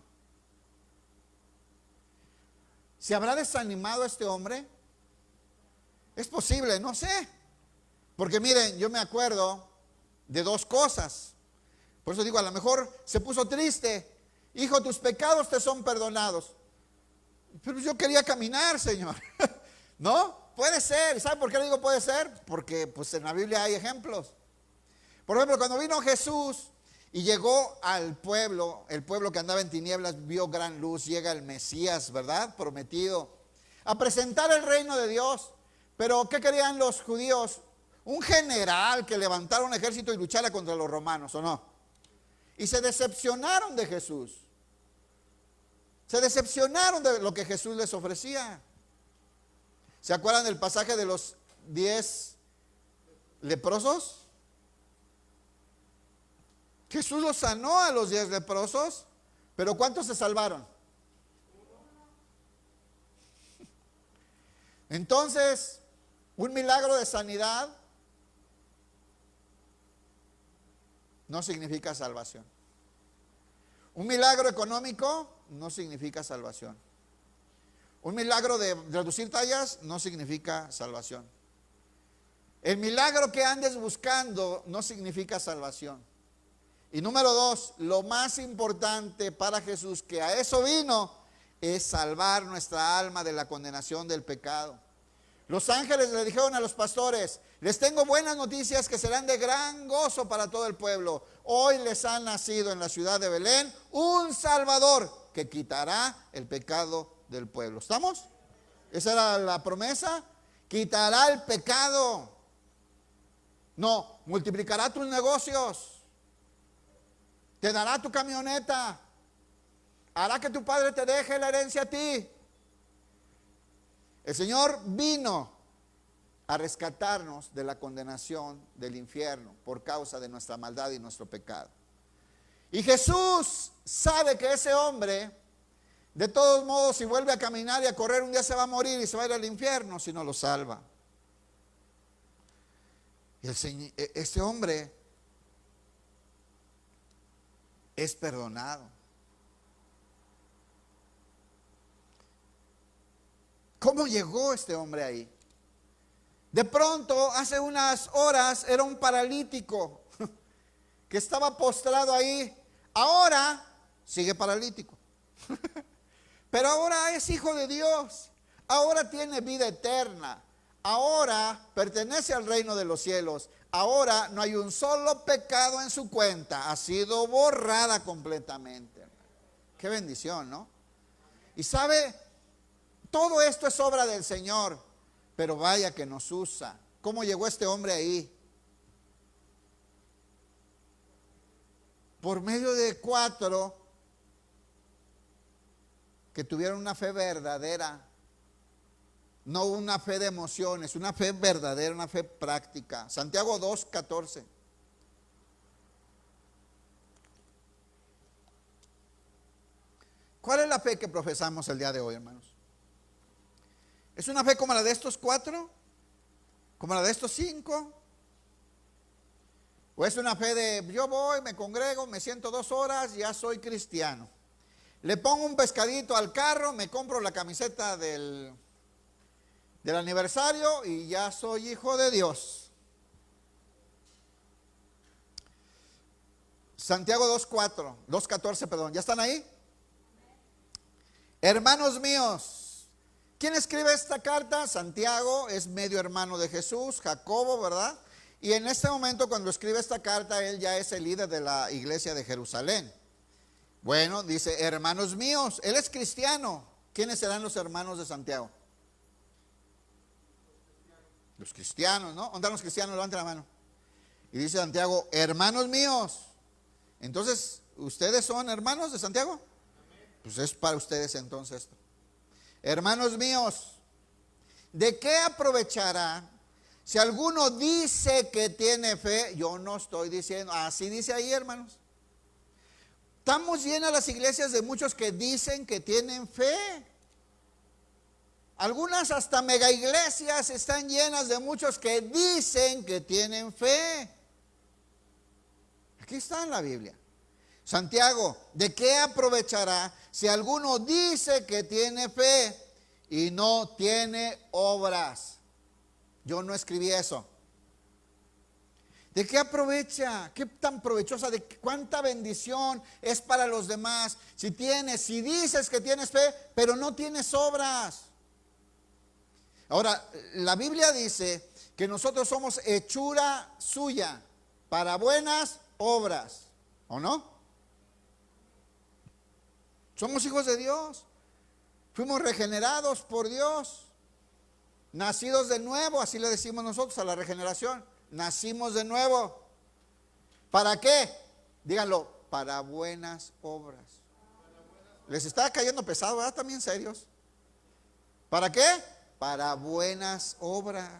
¿Se habrá desanimado este hombre? Es posible, no sé. Porque miren, yo me acuerdo de 2 cosas. Por eso digo, a lo mejor se puso triste. Hijo, tus pecados te son perdonados. Pero yo quería caminar, Señor. ¿No? Puede ser. ¿Sabe por qué le digo puede ser? Porque pues en la Biblia hay ejemplos. Por ejemplo, cuando vino Jesús y llegó al pueblo, el pueblo que andaba en tinieblas vio gran luz, llega el Mesías, ¿verdad? Prometido, a presentar el reino de Dios. Pero ¿qué querían los judíos? Un general que levantara un ejército y luchara contra los romanos, ¿o no? Y se decepcionaron de Jesús. Se decepcionaron de lo que Jesús les ofrecía. ¿Se acuerdan del pasaje de los 10 leprosos? Jesús los sanó a los 10 leprosos, pero ¿cuántos se salvaron? Entonces, un milagro de sanidad no significa salvación. Un milagro económico no significa salvación. Un milagro de reducir tallas no significa salvación. El milagro que andes buscando no significa salvación. Y número 2, lo más importante para Jesús, que a eso vino, es salvar nuestra alma de la condenación del pecado. Los ángeles le dijeron a los pastores: les tengo buenas noticias que serán de gran gozo para todo el pueblo. Hoy les ha nacido en la ciudad de Belén un Salvador que quitará el pecado del pueblo. ¿Estamos? Esa era la promesa. Quitará el pecado. No, multiplicará tus negocios. Te dará tu camioneta. Hará que tu padre te deje la herencia a ti. El Señor vino a rescatarnos de la condenación del infierno por causa de nuestra maldad y nuestro pecado. Y Jesús sabe que ese hombre, de todos modos, si vuelve a caminar y a correr, un día se va a morir y se va a ir al infierno si no lo salva. Y este hombre es perdonado. ¿Cómo llegó este hombre ahí? De pronto, hace unas horas, era un paralítico que estaba postrado ahí. Ahora sigue paralítico. Pero ahora es hijo de Dios. Ahora tiene vida eterna. Ahora pertenece al reino de los cielos. Ahora no hay un solo pecado en su cuenta. Ha sido borrada completamente. Qué bendición, ¿no? Y sabe, todo esto es obra del Señor. Pero vaya que nos usa. ¿Cómo llegó este hombre ahí? Por medio de 4 que tuvieron una fe verdadera. No una fe de emociones, una fe verdadera, una fe práctica. Santiago 2:14. ¿Cuál es la fe que profesamos el día de hoy, hermanos? ¿Es una fe como la de estos 4? ¿Como la de estos 5? ¿O es una fe de yo voy, me congrego, me siento 2 horas, ya soy cristiano? Le pongo un pescadito al carro, me compro la camiseta del aniversario y ya soy hijo de Dios. Santiago 2:14, perdón. ¿Ya están ahí? Hermanos míos, ¿quién escribe esta carta? Santiago es medio hermano de Jesús, Jacobo, ¿verdad? Y en este momento, cuando escribe esta carta, él ya es el líder de la iglesia de Jerusalén. Bueno, dice, hermanos míos, él es cristiano. ¿Quiénes serán los hermanos de Santiago? Los cristianos, ¿no? ¿Dónde están los cristianos? Levanten la mano. Y dice Santiago, hermanos míos. Entonces, ¿ustedes son hermanos de Santiago? Pues es para ustedes entonces esto. Hermanos míos, ¿de qué aprovechará si alguno dice que tiene fe? Yo no estoy diciendo, así dice ahí, hermanos. Estamos llenas las iglesias de muchos que dicen que tienen fe. Algunas hasta mega iglesias están llenas de muchos que dicen que tienen fe. Aquí está en la Biblia. Santiago, ¿de qué aprovechará si alguno dice que tiene fe y no tiene obras? Yo no escribí eso. ¿De qué aprovecha? ¿Qué tan provechosa? ¿De cuánta bendición es para los demás? Si dices que tienes fe, pero no tienes obras. Ahora, la Biblia dice que nosotros somos hechura suya para buenas obras, ¿o no? Somos hijos de Dios, fuimos regenerados por Dios, nacidos de nuevo, así le decimos nosotros a la regeneración, nacimos de nuevo. ¿Para qué? Díganlo, para buenas obras. Les está cayendo pesado, ¿verdad? También serios. ¿Para qué? Para buenas obras.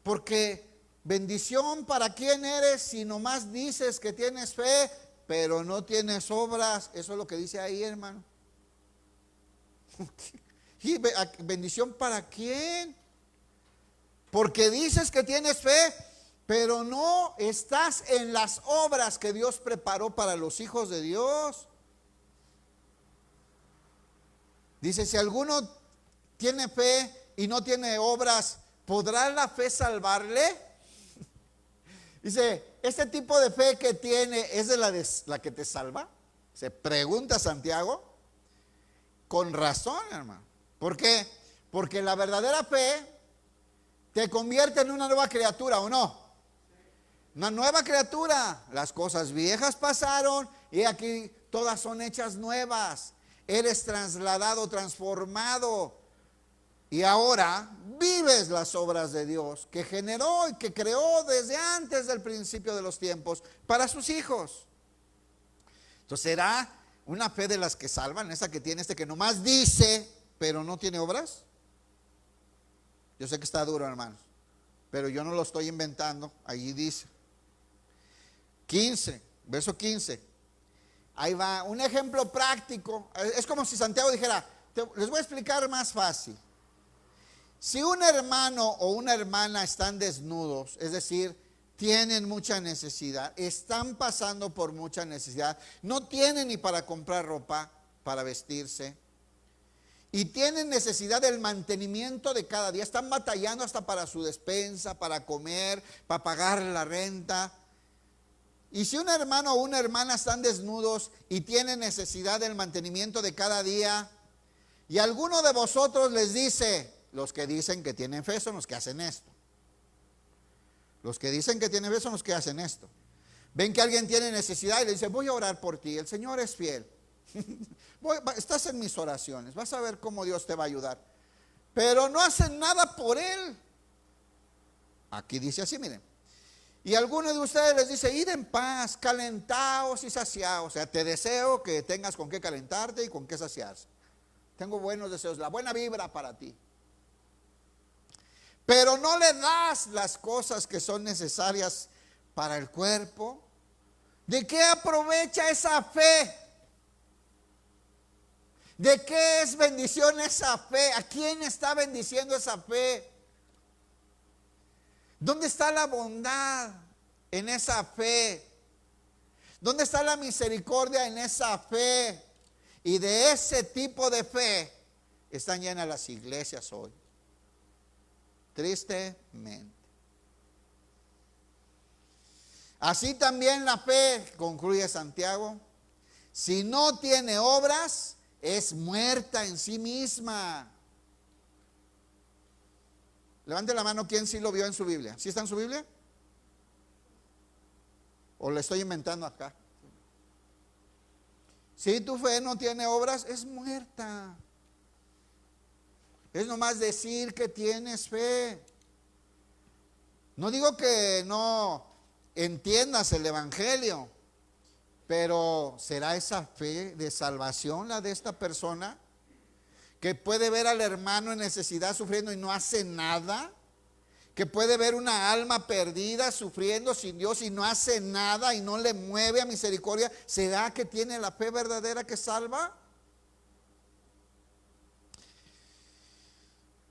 Porque bendición, ¿para quién eres si nomás dices que tienes fe, pero no tienes obras? Eso es lo que dice ahí, hermano. ¿Y bendición para quién? Porque dices que tienes fe, pero no estás en las obras que Dios preparó para los hijos de Dios. Dice, si alguno tiene fe y no tiene obras, ¿podrá la fe salvarle? Dice, ¿este tipo de fe que tiene es de la que te salva? Se pregunta Santiago. Con razón, hermano. ¿Por qué? Porque la verdadera fe te convierte en una nueva criatura, ¿o no? Una nueva criatura. Las cosas viejas pasaron y aquí todas son hechas nuevas. Eres trasladado, transformado. Y ahora vives las obras de Dios que generó y que creó desde antes del principio de los tiempos para sus hijos. Entonces, ¿será una fe de las que salvan? Esa que tiene que nomás dice, pero no tiene obras. Yo sé que está duro, hermanos, pero yo no lo estoy inventando. Allí dice 15, verso 15. Ahí va, un ejemplo práctico. Es como si Santiago dijera, les voy a explicar más fácil. Si un hermano o una hermana están desnudos, es decir, tienen mucha necesidad, están pasando por mucha necesidad, no tienen ni para comprar ropa, para vestirse, y tienen necesidad del mantenimiento de cada día, están batallando hasta para su despensa, para comer, para pagar la renta. Y si un hermano o una hermana están desnudos y tienen necesidad del mantenimiento de cada día, y alguno de vosotros les dice, los que dicen que tienen fe son los que hacen esto. Los que dicen que tienen fe son los que hacen esto. Ven que alguien tiene necesidad y le dice, voy a orar por ti, el Señor es fiel. Estás en mis oraciones, vas a ver cómo Dios te va a ayudar. Pero no hacen nada por él. Aquí dice así, miren. Y alguno de ustedes les dice, id en paz, calentaos y saciaos. O sea, te deseo que tengas con qué calentarte y con qué saciarse. Tengo buenos deseos, la buena vibra para ti. Pero no le das las cosas que son necesarias para el cuerpo. ¿De qué aprovecha esa fe? ¿De qué es bendición esa fe? ¿A quién está bendiciendo esa fe? ¿Dónde está la bondad en esa fe? ¿Dónde está la misericordia en esa fe? Y de ese tipo de fe están llenas las iglesias hoy. Tristemente. Así también la fe, concluye Santiago, si no tiene obras, es muerta en sí misma. Levante la mano quien sí lo vio en su Biblia. ¿Sí está en su Biblia? ¿O le estoy inventando acá? Si tu fe no tiene obras, es muerta. Es nomás decir que tienes fe. No digo que no entiendas el evangelio, pero ¿será esa fe de salvación la de esta persona? Que puede ver al hermano en necesidad sufriendo y no hace nada. Que puede ver una alma perdida sufriendo sin Dios y no hace nada y no le mueve a misericordia. ¿Será que tiene la fe verdadera que salva?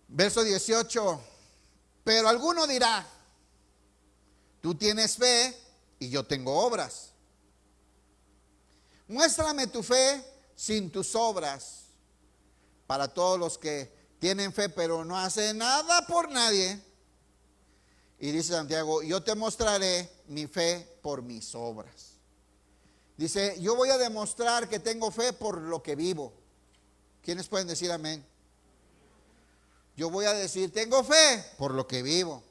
Verso 18. Pero alguno dirá, tú tienes fe y yo tengo obras. Muéstrame tu fe sin tus obras. Para todos los que tienen fe pero no hacen nada por nadie. Y dice Santiago, yo te mostraré mi fe por mis obras. Dice, yo voy a demostrar que tengo fe por lo que vivo. ¿Quiénes pueden decir amén? Yo voy a decir, tengo fe por lo que vivo,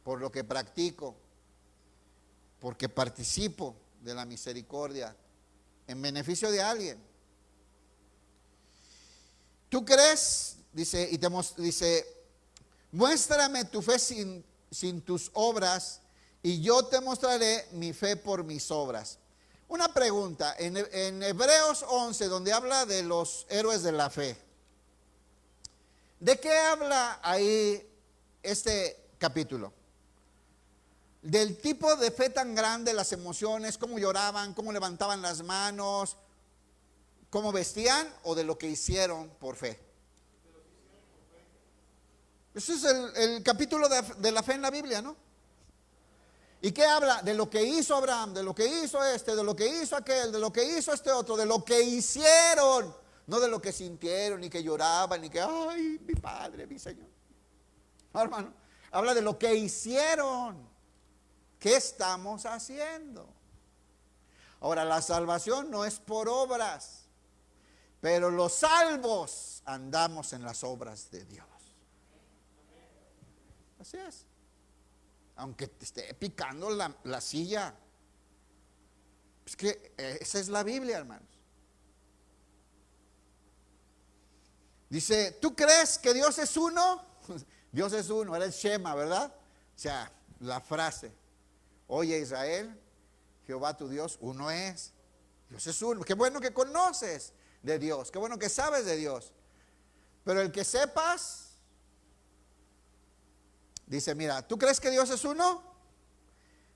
por lo que practico, porque participo de la misericordia en beneficio de alguien. ¿Tú crees? Dice, dice, muéstrame tu fe sin tus obras y yo te mostraré mi fe por mis obras. Una pregunta, en Hebreos 11, donde habla de los héroes de la fe, ¿de qué habla ahí este capítulo? Del tipo de fe tan grande, las emociones, cómo lloraban, cómo levantaban las manos, cómo vestían, o de lo que hicieron por fe. Ese es el capítulo de la fe en la Biblia, ¿no? ¿Y qué habla? De lo que hizo Abraham, de lo que hizo de lo que hizo aquel, de lo que hizo este otro, de lo que hicieron, no de lo que sintieron, ni que lloraban, ni que, ay, mi Padre, mi Señor. No, hermano, habla de lo que hicieron. ¿Qué estamos haciendo? Ahora, la salvación no es por obras, pero los salvos andamos en las obras de Dios. Así es. Aunque te esté picando la silla. Es que esa es la Biblia, hermanos. Dice, ¿tú crees que Dios es uno? Dios es uno, era el Shema, ¿verdad? O sea, la frase, oye Israel, Jehová tu Dios, uno es. Dios es uno. Qué bueno que conoces de Dios, qué bueno que sabes de Dios. Pero el que sepas, dice, mira, ¿tú crees que Dios es uno?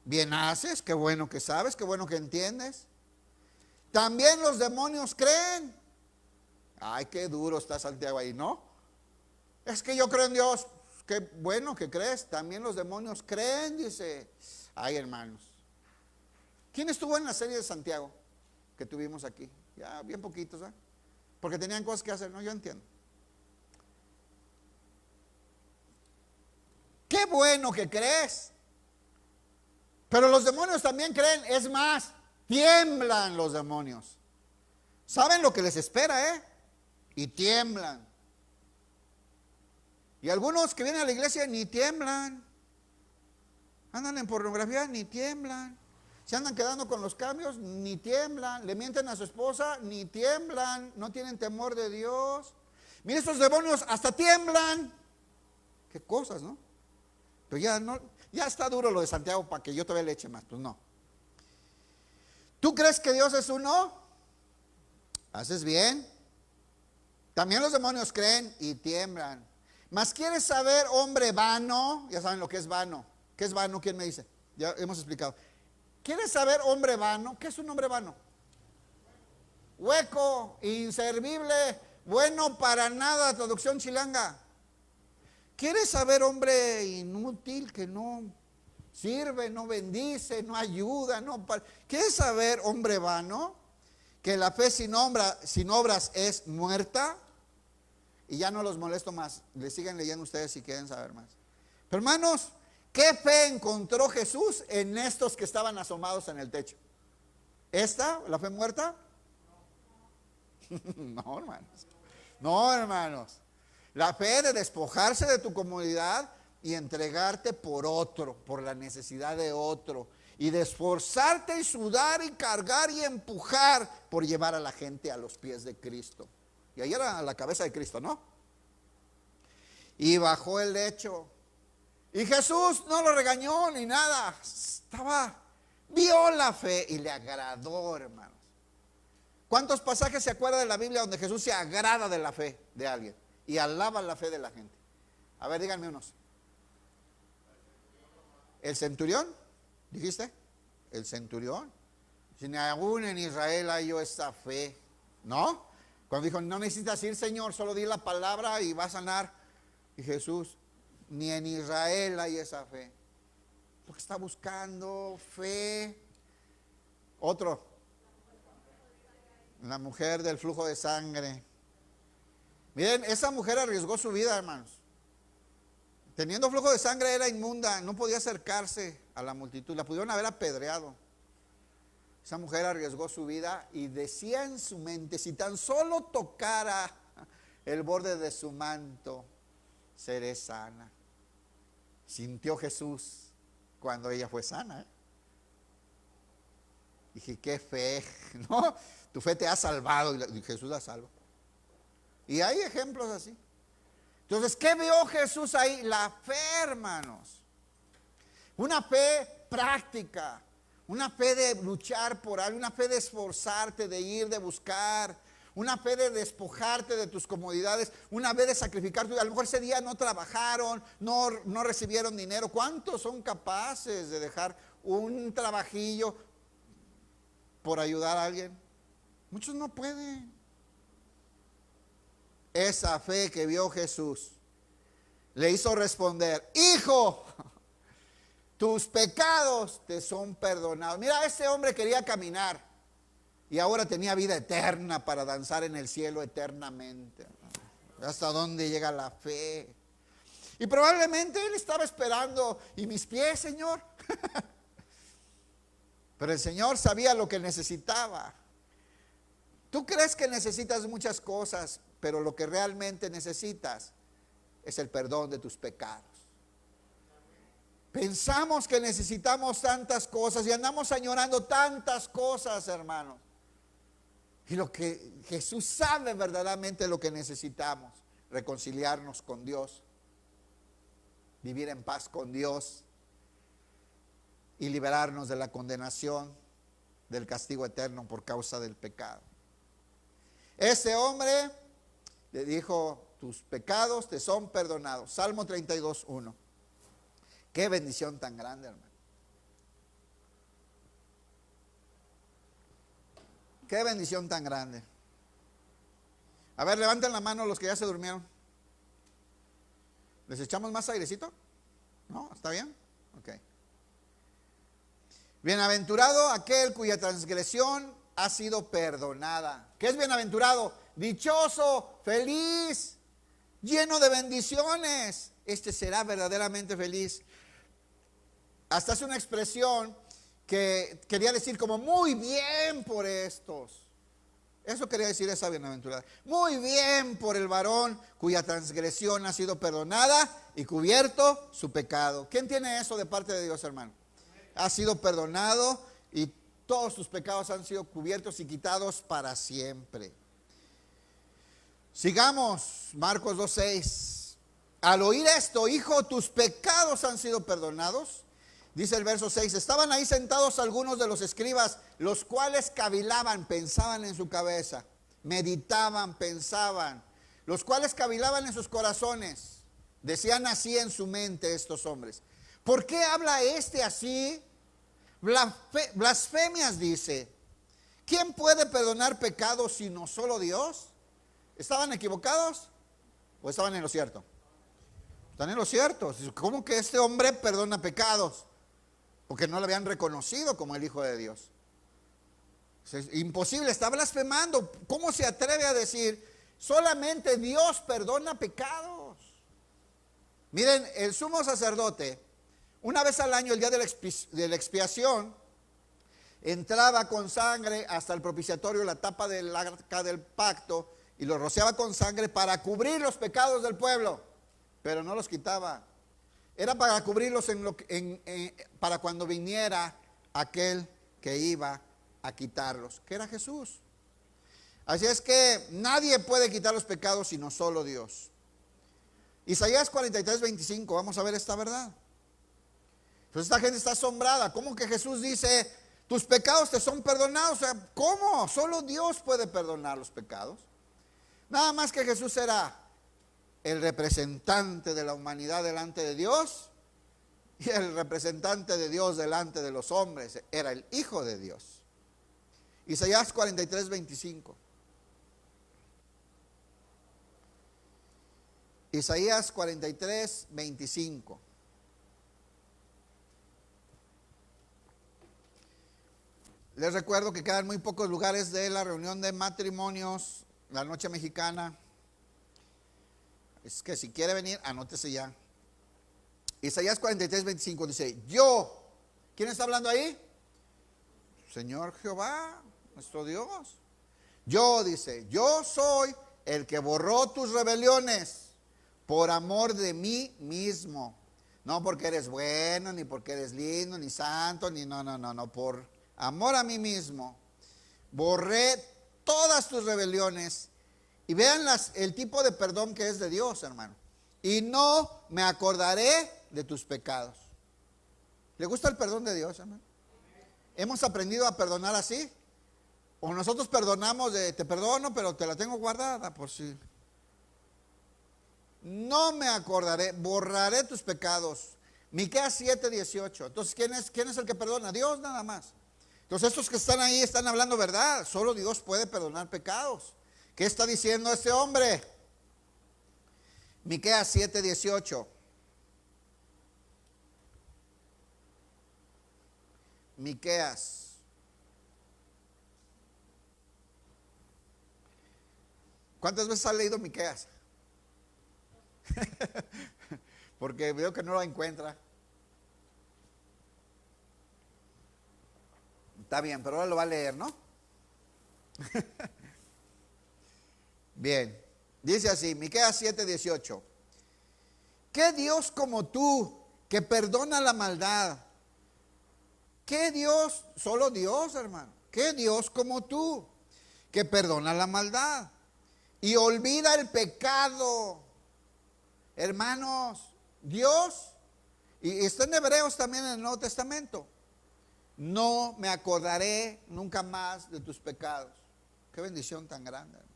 Bien haces, qué bueno que sabes, qué bueno que entiendes. También los demonios creen. Ay, qué duro está Santiago ahí, ¿no? Es que yo creo en Dios. Qué bueno que crees. También los demonios creen, dice. Ay, hermanos. ¿Quién estuvo en la serie de Santiago que tuvimos aquí? Ya bien poquitos, ¿eh? Porque tenían cosas que hacer, ¿no? Yo entiendo. Qué bueno que crees. Pero los demonios también creen. Es más, tiemblan los demonios. ¿Saben lo que les espera, Y tiemblan. Y algunos que vienen a la iglesia ni tiemblan. Andan en pornografía, ni tiemblan. Se andan quedando con los cambios, ni tiemblan. Le mienten a su esposa, ni tiemblan. No tienen temor de Dios. Mira, estos demonios hasta tiemblan. Qué cosas, ¿no? Pero ya no, ya está duro lo de Santiago para que yo todavía le eche más. Pues no. ¿Tú crees que Dios es uno? Haces bien. También los demonios creen y tiemblan. Mas ¿quieres saber, hombre vano? Ya saben lo que es vano. ¿Qué es vano? ¿Quién me dice? Ya hemos explicado. ¿Quieres saber, hombre vano? ¿Qué es un hombre vano? Hueco, inservible, bueno para nada, traducción chilanga. ¿Quieres saber, hombre inútil, que no sirve, no bendice, no ayuda? ¿Quieres saber, hombre vano, que la fe sin obras es muerta? Y ya no los molesto más, le siguen leyendo ustedes si quieren saber más. Pero hermanos, ¿qué fe encontró Jesús en estos que estaban asomados en el techo? ¿Esta, la fe muerta? No, hermanos. No, hermanos. La fe de despojarse de tu comodidad y entregarte por otro, por la necesidad de otro. Y de esforzarte y sudar y cargar y empujar por llevar a la gente a los pies de Cristo. Y ahí era la cabeza de Cristo, ¿no? Y bajó el lecho. Y Jesús no lo regañó ni nada. Vio la fe y le agradó, hermanos. ¿Cuántos pasajes se acuerda de la Biblia donde Jesús se agrada de la fe de alguien y alaba la fe de la gente? A ver, díganme unos. ¿El centurión? ¿Dijiste? El centurión. Si ni aún en Israel hay yo esta fe, ¿no? Cuando dijo, no necesitas ir, Señor, solo di la palabra y va a sanar. Y Jesús, ni en Israel hay esa fe. Lo que está buscando, fe. Otro. La mujer del flujo de sangre. Miren, esa mujer arriesgó su vida, hermanos. Teniendo flujo de sangre era inmunda, no podía acercarse a la multitud, la pudieron haber apedreado. Esa mujer arriesgó su vida y decía en su mente, si tan solo tocara el borde de su manto, seré sana. Sintió Jesús cuando ella fue sana. Dije, qué fe, ¿no? Tu fe te ha salvado y Jesús la salva. Y hay ejemplos así. Entonces, ¿qué vio Jesús ahí? La fe, hermanos. Una fe práctica, una fe de luchar por algo, una fe de esforzarte, de ir, de buscar, una fe de despojarte de tus comodidades, una fe de sacrificarte. A lo mejor ese día no trabajaron, no recibieron dinero. ¿Cuántos son capaces de dejar un trabajillo por ayudar a alguien? Muchos no pueden. Esa fe que vio Jesús le hizo responder: hijo, tus pecados te son perdonados. Mira, ese hombre quería caminar y ahora tenía vida eterna para danzar en el cielo eternamente. ¿Hasta dónde llega la fe? Y probablemente él estaba esperando: ¿y mis pies, Señor? Pero el Señor sabía lo que necesitaba. Tú crees que necesitas muchas cosas, pero lo que realmente necesitas es el perdón de tus pecados. Pensamos que necesitamos tantas cosas y andamos añorando tantas cosas, hermanos. Y lo que Jesús sabe verdaderamente lo que necesitamos: reconciliarnos con Dios, vivir en paz con Dios y liberarnos de la condenación, del castigo eterno por causa del pecado. Ese hombre le dijo: tus pecados te son perdonados. Salmo 32:1. Qué bendición tan grande, hermano. Qué bendición tan grande. A ver, levanten la mano los que ya se durmieron. ¿Les echamos más airecito? ¿No? ¿Está bien? Ok. Bienaventurado aquel cuya transgresión ha sido perdonada. ¿Qué es bienaventurado? Dichoso, feliz, lleno de bendiciones. Este será verdaderamente feliz. Hasta hace una expresión que quería decir como: muy bien por estos. Eso quería decir esa bienaventurada. Muy bien por el varón cuya transgresión ha sido perdonada y cubierto su pecado. ¿Quién tiene eso de parte de Dios, hermano? Ha sido perdonado y todos tus pecados han sido cubiertos y quitados para siempre. Sigamos, Marcos 2:6. Al oír esto: hijo, tus pecados han sido perdonados. Dice el verso 6: estaban ahí sentados algunos de los escribas, los cuales cavilaban, pensaban en su cabeza, meditaban, pensaban, los cuales cavilaban en sus corazones. Decían así en su mente estos hombres: ¿por qué habla este así? Blasfemias dice. ¿Quién puede perdonar pecados sino solo Dios? ¿Estaban equivocados o estaban en lo cierto? Están en lo cierto. ¿Cómo que este hombre perdona pecados? Porque no lo habían reconocido como el Hijo de Dios. Es imposible, está blasfemando. ¿Cómo se atreve a decir solamente Dios perdona pecados? Miren, el sumo sacerdote, una vez al año, el día de la expiación, entraba con sangre hasta el propiciatorio, la tapa del arca del pacto, y lo rociaba con sangre para cubrir los pecados del pueblo, pero no los quitaba. Era para cubrirlos para cuando viniera aquel que iba a quitarlos, que era Jesús. Así es que nadie puede quitar los pecados sino solo Dios. Isaías 43:25, vamos a ver esta verdad. Entonces esta gente está asombrada. ¿Cómo que Jesús dice: tus pecados te son perdonados? O sea, ¿cómo? Solo Dios puede perdonar los pecados. Nada más que Jesús era el representante de la humanidad delante de Dios y el representante de Dios delante de los hombres. Era el Hijo de Dios. Isaías 43:25. Isaías 43:25. Les recuerdo que quedan muy pocos lugares de la reunión de matrimonios, la noche mexicana. Es que si quiere venir, anótese ya. Isaías 43:25 dice: yo, ¿quién está hablando ahí? Señor Jehová, nuestro Dios. Yo, dice, yo soy el que borró tus rebeliones por amor de mí mismo. No porque eres bueno, ni porque eres lindo, ni santo, ni no, por amor a mí mismo. Borré todas tus rebeliones. Y vean el tipo de perdón que es de Dios, hermano. Y no me acordaré de tus pecados. ¿Le gusta el perdón de Dios, hermano? ¿Hemos aprendido a perdonar así? O nosotros perdonamos de te perdono, pero te la tengo guardada por si. No me acordaré, borraré tus pecados. Miqueas 7:18. Entonces, ¿quién es el que perdona? Dios nada más. Entonces, estos que están ahí están hablando verdad. Solo Dios puede perdonar pecados. ¿Qué está diciendo este hombre? Miqueas 7:18. Miqueas. ¿Cuántas veces has leído Miqueas? Porque veo que no lo encuentra. Está bien, pero ahora lo va a leer, ¿no? Bien, dice así, Miqueas 7:18. ¿Qué Dios como tú que perdona la maldad? ¿Qué Dios? Solo Dios, hermano. ¿Qué Dios como tú que perdona la maldad y olvida el pecado? Hermanos, Dios, y está en Hebreos también en el Nuevo Testamento, no me acordaré nunca más de tus pecados. Qué bendición tan grande, hermano.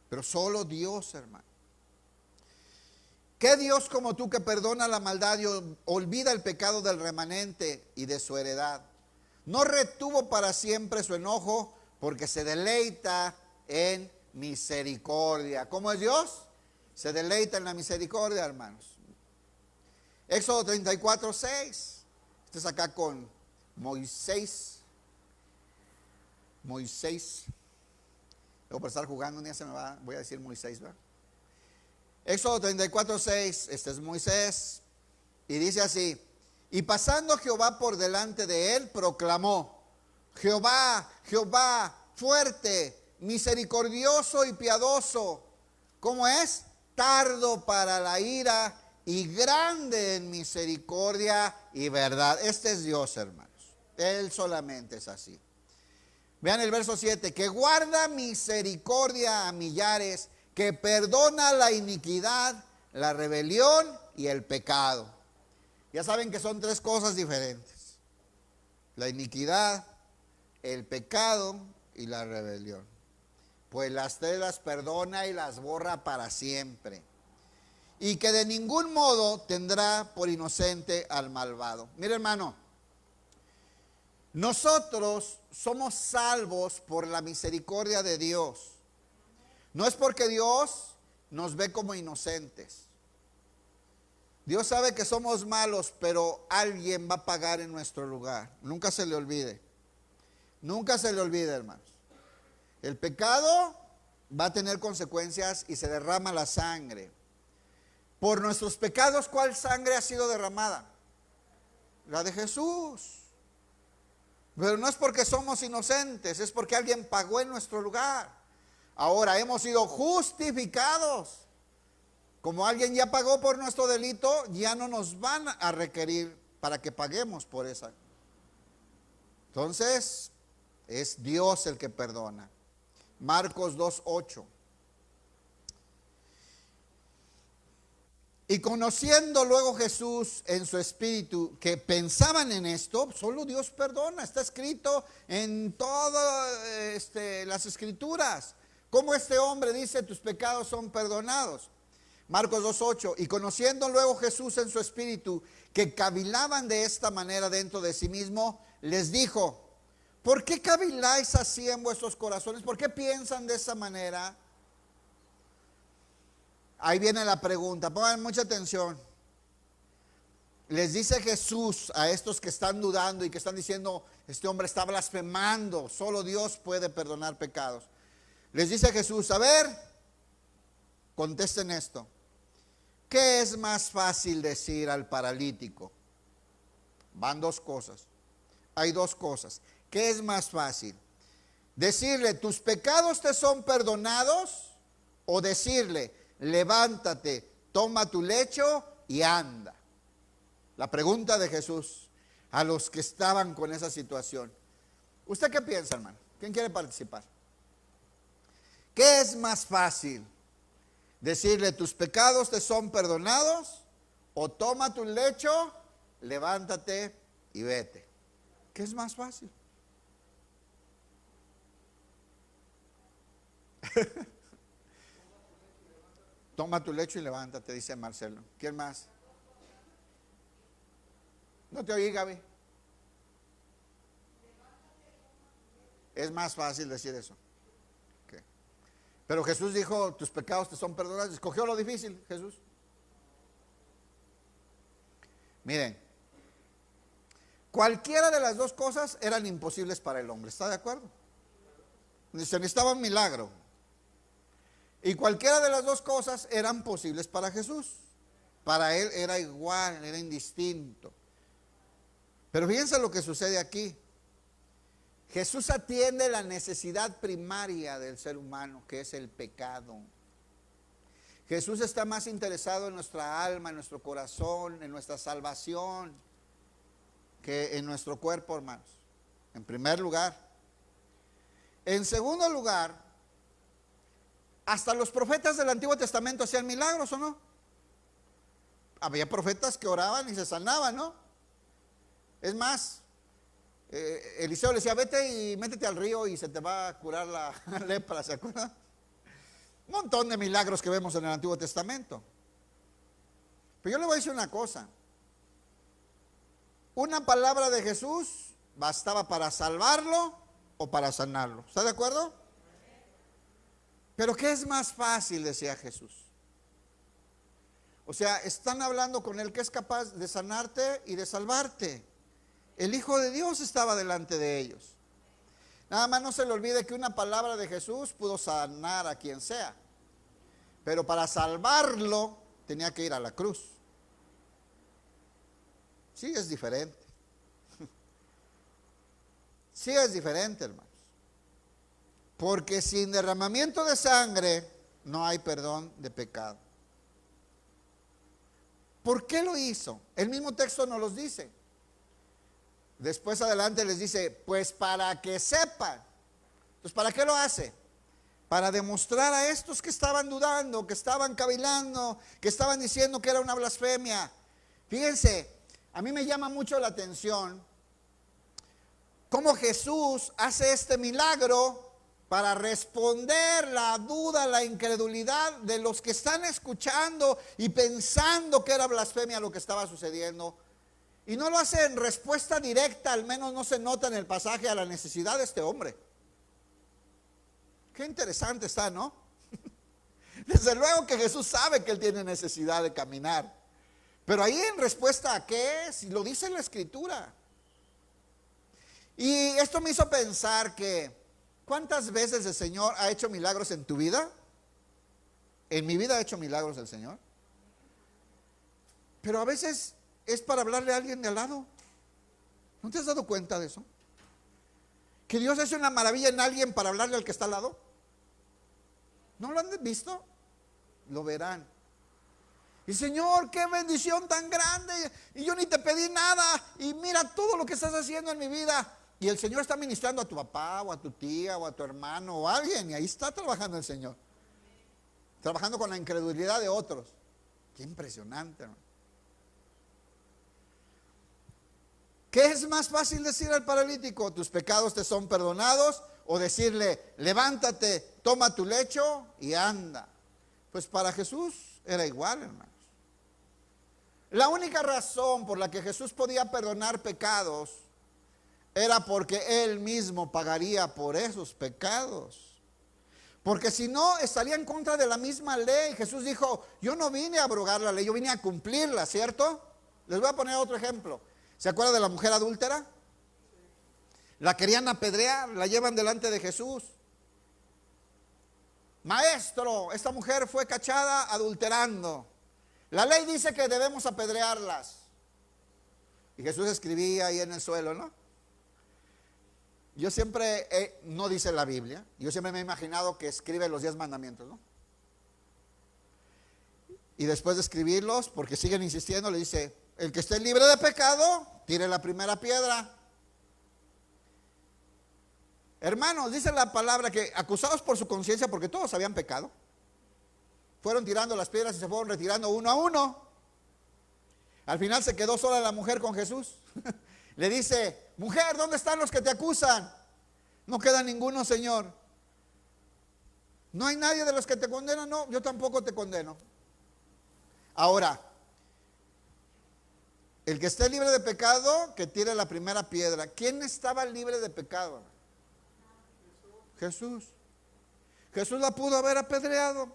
Pero solo Dios, hermano. ¿Qué Dios como tú que perdona la maldad y olvida el pecado del remanente y de su heredad? No retuvo para siempre su enojo, porque se deleita en misericordia. ¿Cómo es Dios? Se deleita en la misericordia, hermanos. Éxodo 34:6. Este es acá con Moisés. Luego por estar jugando un día voy a decir Moisés, ¿verdad? Éxodo 34:6, este es Moisés, y dice así: y pasando Jehová por delante de él, proclamó: Jehová, Jehová, fuerte, misericordioso y piadoso. ¿Cómo es? Tardo para la ira y grande en misericordia y verdad. Este es Dios, hermanos. Él solamente es así. Vean el verso 7, que guarda misericordia a millares, que perdona la iniquidad, la rebelión y el pecado. Ya saben que son tres cosas diferentes: la iniquidad, el pecado y la rebelión. Pues las tres las perdona y las borra para siempre. Y que de ningún modo tendrá por inocente al malvado. Mire, hermano, nosotros somos salvos por la misericordia de Dios. No es porque Dios nos ve como inocentes. Dios sabe que somos malos, pero alguien va a pagar en nuestro lugar. Nunca se le olvide. Nunca se le olvide, hermanos. El pecado va a tener consecuencias y se derrama la sangre. Por nuestros pecados, ¿cuál sangre ha sido derramada? La de Jesús. Pero no es porque somos inocentes, es porque alguien pagó en nuestro lugar. Ahora hemos sido justificados. Como alguien ya pagó por nuestro delito, ya no nos van a requerir para que paguemos por esa. Entonces, es Dios el que perdona. Marcos 2:8. Y conociendo luego Jesús en su espíritu que pensaban en esto, solo Dios perdona. Está escrito en todas las escrituras. Como este hombre dice, tus pecados son perdonados. Marcos 2:8. Y conociendo luego Jesús en su espíritu que cavilaban de esta manera dentro de sí mismo, les dijo: ¿por qué caviláis así en vuestros corazones? ¿Por qué piensan de esa manera? Ahí viene la pregunta, pongan mucha atención. Les dice Jesús a estos que están dudando y que están diciendo, este hombre está blasfemando, solo Dios puede perdonar pecados. Les dice Jesús, a ver, contesten esto. ¿Qué es más fácil decir al paralítico? Van dos cosas. Hay dos cosas. ¿Qué es más fácil? ¿Decirle, tus pecados te son perdonados? ¿O decirle, levántate, toma tu lecho y anda? La pregunta de Jesús a los que estaban con esa situación. ¿Usted qué piensa, hermano? ¿Quién quiere participar? ¿Qué es más fácil? ¿Decirle, tus pecados te son perdonados? ¿O toma tu lecho, levántate y vete? ¿Qué es más fácil? Toma tu lecho y levántate, dice Marcelo. ¿Quién más? No te oí, Gaby. Es más fácil decir eso. Okay. Pero Jesús dijo, tus pecados te son perdonados. Escogió lo difícil, Jesús. Miren, cualquiera de las dos cosas eran imposibles para el hombre, ¿está de acuerdo? Se necesitaba un milagro. Y cualquiera de las dos cosas eran posibles para Jesús. Para él era igual, era indistinto. Pero fíjense lo que sucede aquí. Jesús atiende la necesidad primaria del ser humano, que es el pecado. Jesús está más interesado en nuestra alma, en nuestro corazón, en nuestra salvación, que en nuestro cuerpo, hermanos. En primer lugar. En segundo lugar, hasta los profetas del Antiguo Testamento hacían milagros, ¿o no? Había profetas que oraban y se sanaban, ¿no? Es más, Eliseo le decía, vete y métete al río y se te va a curar la lepra, ¿se acuerdan? Un montón de milagros que vemos en el Antiguo Testamento. Pero yo le voy a decir una cosa. Una palabra de Jesús bastaba para salvarlo o para sanarlo. ¿Está de acuerdo? Pero ¿qué es más fácil? Decía Jesús. O sea, están hablando con el que es capaz de sanarte y de salvarte. El Hijo de Dios estaba delante de ellos. Nada más no se le olvide que una palabra de Jesús pudo sanar a quien sea. Pero para salvarlo tenía que ir a la cruz. Sí es diferente. Sí es diferente, hermanos. Porque sin derramamiento de sangre no hay perdón de pecado. ¿Por qué lo hizo? El mismo texto nos los dice. Después adelante les dice, pues para que sepan. Entonces, ¿para qué lo hace? Para demostrar a estos que estaban dudando, que estaban cavilando, que estaban diciendo que era una blasfemia. Fíjense, a mí me llama mucho la atención cómo Jesús hace este milagro para responder la duda, la incredulidad de los que están escuchando y pensando que era blasfemia lo que estaba sucediendo. Y no lo hace en respuesta directa, al menos no se nota en el pasaje, a la necesidad de este hombre. Qué interesante está, ¿no? Desde luego que Jesús sabe que él tiene necesidad de caminar. Pero ahí en respuesta a qué, si lo dice en la Escritura. Y esto me hizo pensar que, ¿cuántas veces el Señor ha hecho milagros en tu vida? En mi vida ha hecho milagros el Señor. Pero a veces es para hablarle a alguien de al lado. ¿No te has dado cuenta de eso? Que Dios hace una maravilla en alguien para hablarle al que está al lado. ¿No lo han visto? Lo verán. Y Señor, qué bendición tan grande. Y yo ni te pedí nada. Y mira todo lo que estás haciendo en mi vida. Y el Señor está ministrando a tu papá o a tu tía o a tu hermano o a alguien. Y ahí está trabajando el Señor. Trabajando con la incredulidad de otros. Qué impresionante, hermano. ¿Qué es más fácil decir al paralítico? ¿Tus pecados te son perdonados? O decirle, levántate, toma tu lecho y anda. Pues para Jesús era igual, hermanos. La única razón por la que Jesús podía perdonar pecados era porque Él mismo pagaría por esos pecados. Porque si no, estaría en contra de la misma ley. Jesús dijo, yo no vine a abrogar la ley, yo vine a cumplirla, ¿cierto? Les voy a poner otro ejemplo. ¿Se acuerda de la mujer adúltera? La querían apedrear, la llevan delante de Jesús. Maestro, esta mujer fue cachada adulterando. La ley dice que debemos apedrearlas. Y Jesús escribía ahí en el suelo, ¿no? Yo siempre, no dice la Biblia, yo siempre me he imaginado que escribe los 10 mandamientos, ¿no? Y después de escribirlos, porque siguen insistiendo, le dice, el que esté libre de pecado, tire la primera piedra. Hermanos, dice la palabra que acusados por su conciencia, porque todos habían pecado, fueron tirando las piedras y se fueron retirando uno a uno. Al final se quedó sola la mujer con Jesús. Le dice, mujer, ¿dónde están los que te acusan? No queda ninguno, Señor. No hay nadie de los que te condenan. No, yo tampoco te condeno. Ahora, el que esté libre de pecado, que tire la primera piedra. ¿Quién estaba libre de pecado? Jesús. Jesús la pudo haber apedreado.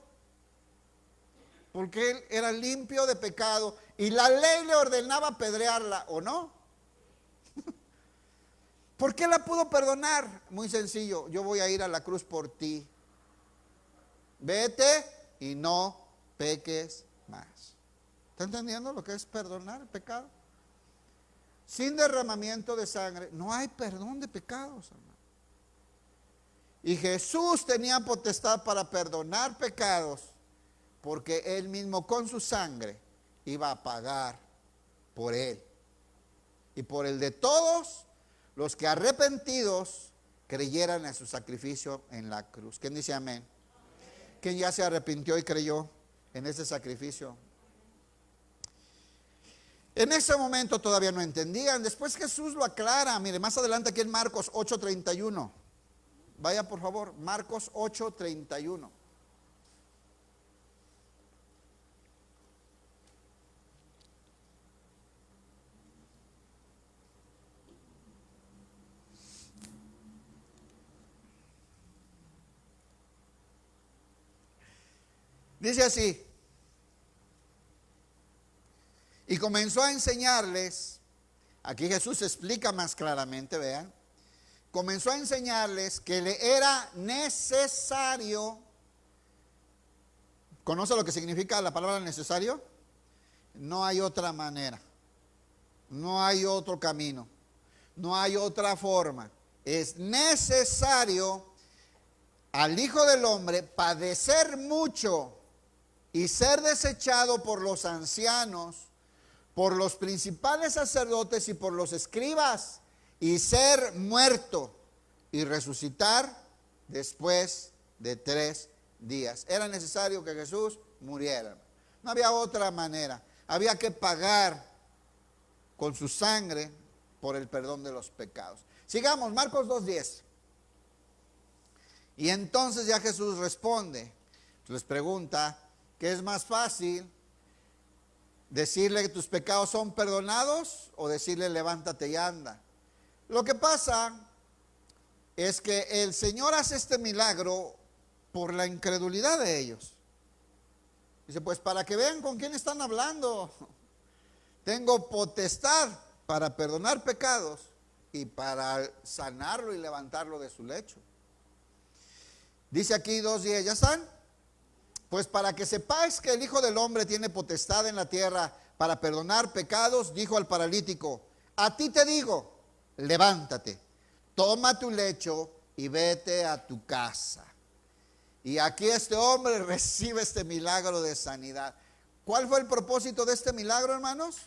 porque él era limpio de pecado y la ley le ordenaba apedrearla, ¿o no? ¿Por qué la pudo perdonar? Muy sencillo, yo voy a ir a la cruz por ti. Vete y no peques más. ¿Está entendiendo lo que es perdonar el pecado? Sin derramamiento de sangre no hay perdón de pecados, hermano. Y Jesús tenía potestad para perdonar pecados, porque Él mismo con su sangre iba a pagar por Él y por el de todos los que arrepentidos creyeran en su sacrificio en la cruz. ¿Quién dice amén? ¿Quién ya se arrepintió y creyó en ese sacrificio? En ese momento todavía no entendían. Después Jesús lo aclara. Mire, más adelante aquí en Marcos 8:31. Vaya por favor, Marcos 8:31. Dice así: y comenzó a enseñarles, aquí Jesús explica más claramente, vean, comenzó a enseñarles que le era necesario. ¿Conoce lo que significa la palabra necesario? No hay otra manera, no hay otro camino, no hay otra forma. Es necesario al Hijo del Hombre padecer mucho y ser desechado por los ancianos, por los principales sacerdotes y por los escribas, y ser muerto y resucitar después de 3 días. Era necesario que Jesús muriera. No había otra manera. Había que pagar con su sangre por el perdón de los pecados. Sigamos, Marcos 2:10. Y entonces ya Jesús responde. Les pregunta, ¿qué es más fácil? ¿Decirle que tus pecados son perdonados o decirle levántate y anda? Lo que pasa es que el Señor hace este milagro por la incredulidad de ellos. Dice, pues para que vean con quién están hablando. Tengo potestad para perdonar pecados y para sanarlo y levantarlo de su lecho. Dice aquí 2:10, ¿ya están? Pues para que sepáis que el Hijo del Hombre tiene potestad en la tierra para perdonar pecados, dijo al paralítico, a ti te digo, levántate, toma tu lecho y vete a tu casa. Y aquí este hombre recibe este milagro de sanidad. ¿Cuál fue el propósito de este milagro, hermanos?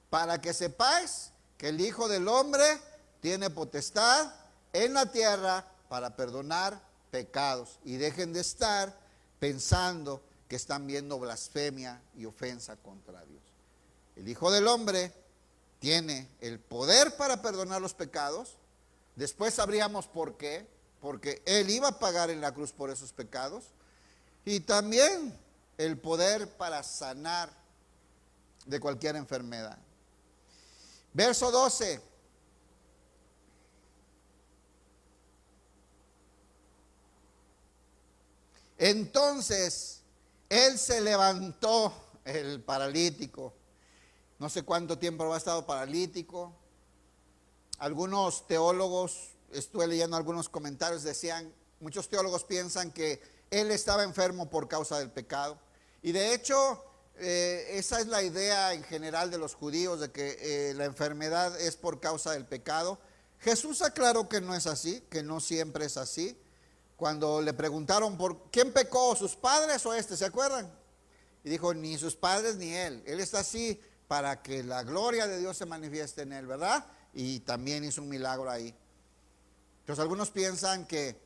Para que sepáis que el Hijo del Hombre tiene potestad en la tierra para perdonar pecados, y dejen de estar pensando que están viendo blasfemia y ofensa contra Dios. El Hijo del Hombre tiene el poder para perdonar los pecados. Después sabríamos por qué, porque Él iba a pagar en la cruz por esos pecados, y también el poder para sanar de cualquier enfermedad. Verso 12. Entonces, él se levantó, el paralítico. No sé cuánto tiempo había estado paralítico. Algunos teólogos, estuve leyendo algunos comentarios, decían, muchos teólogos piensan que él estaba enfermo por causa del pecado. Y de hecho, esa es la idea en general de los judíos, de que la enfermedad es por causa del pecado. Jesús aclaró que no es así, que no siempre es así. Cuando le preguntaron por quién pecó, sus padres o ¿se acuerdan? Y dijo, ni sus padres ni él. Él está así para que la gloria de Dios se manifieste en él, ¿verdad? Y también hizo un milagro ahí. Entonces algunos piensan que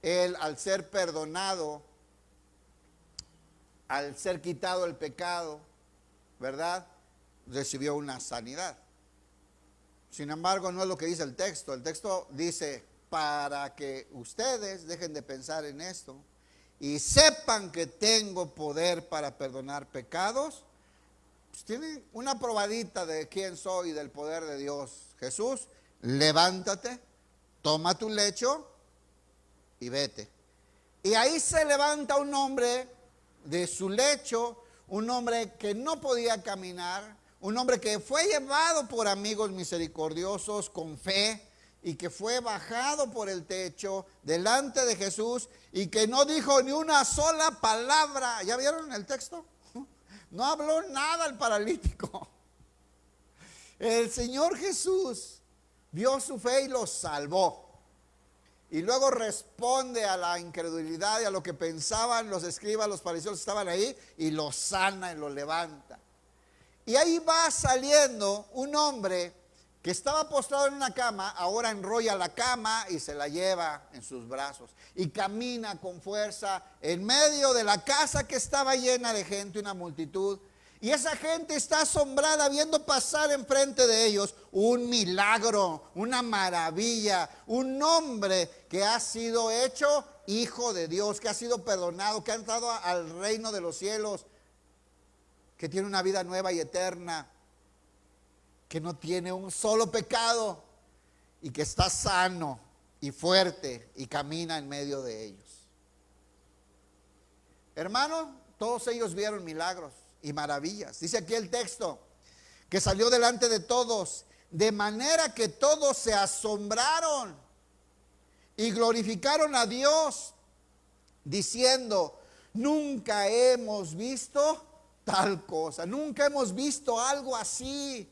él, al ser perdonado, al ser quitado el pecado, ¿verdad?, recibió una sanidad. Sin embargo, no es lo que dice el texto. El texto dice, para que ustedes dejen de pensar en esto y sepan que tengo poder para perdonar pecados, pues tienen una probadita de quién soy y del poder de Dios. Jesús, levántate, toma tu lecho y vete. Y ahí se levanta un hombre de su lecho, un hombre que no podía caminar, un hombre que fue llevado por amigos misericordiosos con fe y que fue bajado por el techo delante de Jesús y que no dijo ni una sola palabra. ¿Ya vieron el texto? No habló nada el paralítico. El Señor Jesús vio su fe y lo salvó. Y luego responde a la incredulidad y a lo que pensaban los escribas, los fariseos que estaban ahí, y lo sana y lo levanta. Y ahí va saliendo un hombre que estaba postrado en una cama, ahora enrolla la cama y se la lleva en sus brazos. Y camina con fuerza en medio de la casa que estaba llena de gente, una multitud. Y esa gente está asombrada viendo pasar enfrente de ellos un milagro, una maravilla, un hombre que ha sido hecho hijo de Dios, que ha sido perdonado, que ha entrado al reino de los cielos, que tiene una vida nueva y eterna, que no tiene un solo pecado y que está sano y fuerte y camina en medio de ellos. Hermanos, todos ellos vieron milagros y maravillas. Dice aquí el texto que salió delante de todos, de manera que todos se asombraron y glorificaron a Dios, diciendo: nunca hemos visto tal cosa, nunca hemos visto algo así.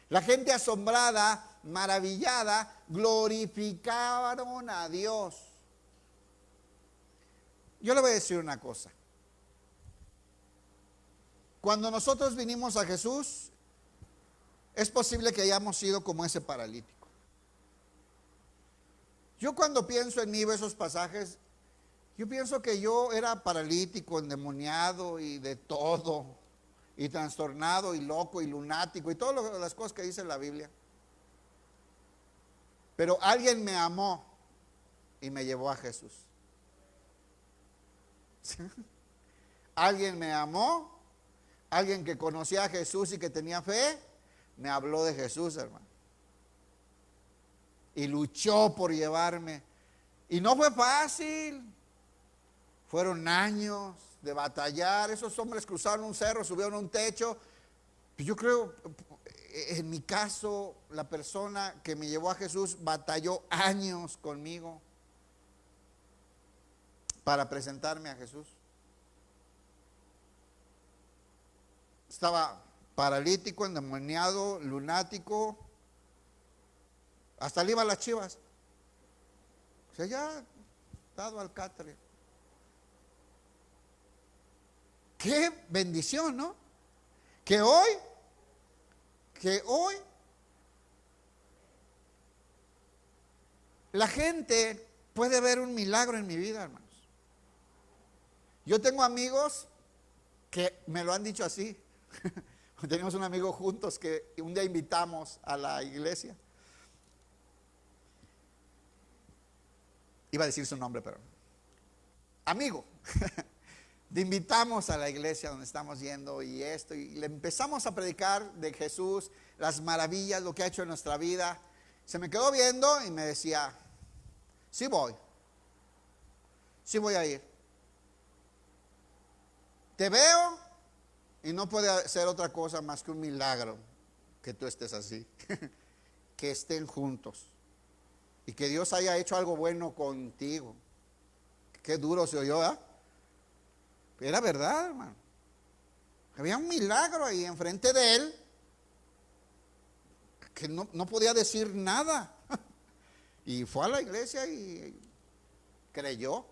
La gente asombrada, maravillada, glorificaron a Dios. Yo le voy a decir una cosa. Cuando nosotros vinimos a Jesús, es posible que hayamos sido como ese paralítico. Yo cuando pienso en mí, veo esos pasajes, yo pienso que yo era paralítico, endemoniado y de todo, y trastornado y loco y lunático y todas las cosas que dice la Biblia. Pero alguien me amó y me llevó a Jesús. Alguien me amó. Alguien que conocía a Jesús y que tenía fe, me habló de Jesús, hermano. Y luchó por llevarme. Y no fue fácil. Fueron años de batallar. Esos hombres cruzaron un cerro, subieron a un techo. Yo creo, en mi caso, la persona que me llevó a Jesús batalló años conmigo para presentarme a Jesús. Estaba paralítico, endemoniado, lunático, hasta le iba a las chivas. O sea, ya dado al catre. Qué bendición, ¿no? Que hoy la gente puede ver un milagro en mi vida, hermanos. Yo tengo amigos que me lo han dicho así. Teníamos un amigo juntos que un día invitamos a la iglesia. Iba a decir su nombre, pero amigo. Le invitamos a la iglesia donde estamos yendo y le empezamos a predicar de Jesús, las maravillas, lo que ha hecho en nuestra vida. Se me quedó viendo y me decía: sí voy a ir. Te veo y no puede ser otra cosa más que un milagro que tú estés así. Que estén juntos y que Dios haya hecho algo bueno contigo. Qué duro se oyó, ¿eh? Era verdad, hermano. Había un milagro ahí enfrente de él que no podía decir nada. Y fue a la iglesia y creyó.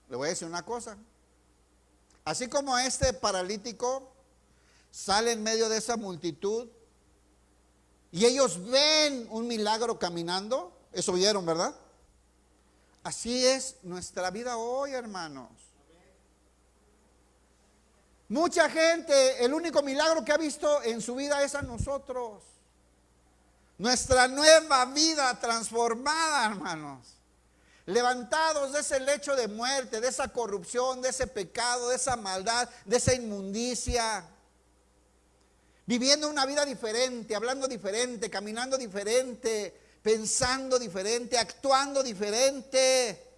Le voy a decir una cosa. Así como este paralítico sale en medio de esa multitud y ellos ven un milagro caminando, eso vieron, ¿verdad? Así es nuestra vida hoy, hermanos. Mucha gente, el único milagro que ha visto en su vida es a nosotros. Nuestra nueva vida transformada, hermanos. Levantados de ese lecho de muerte, de esa corrupción, de ese pecado, de esa maldad, de esa inmundicia. Viviendo una vida diferente, hablando diferente, caminando diferente, pensando diferente, actuando diferente.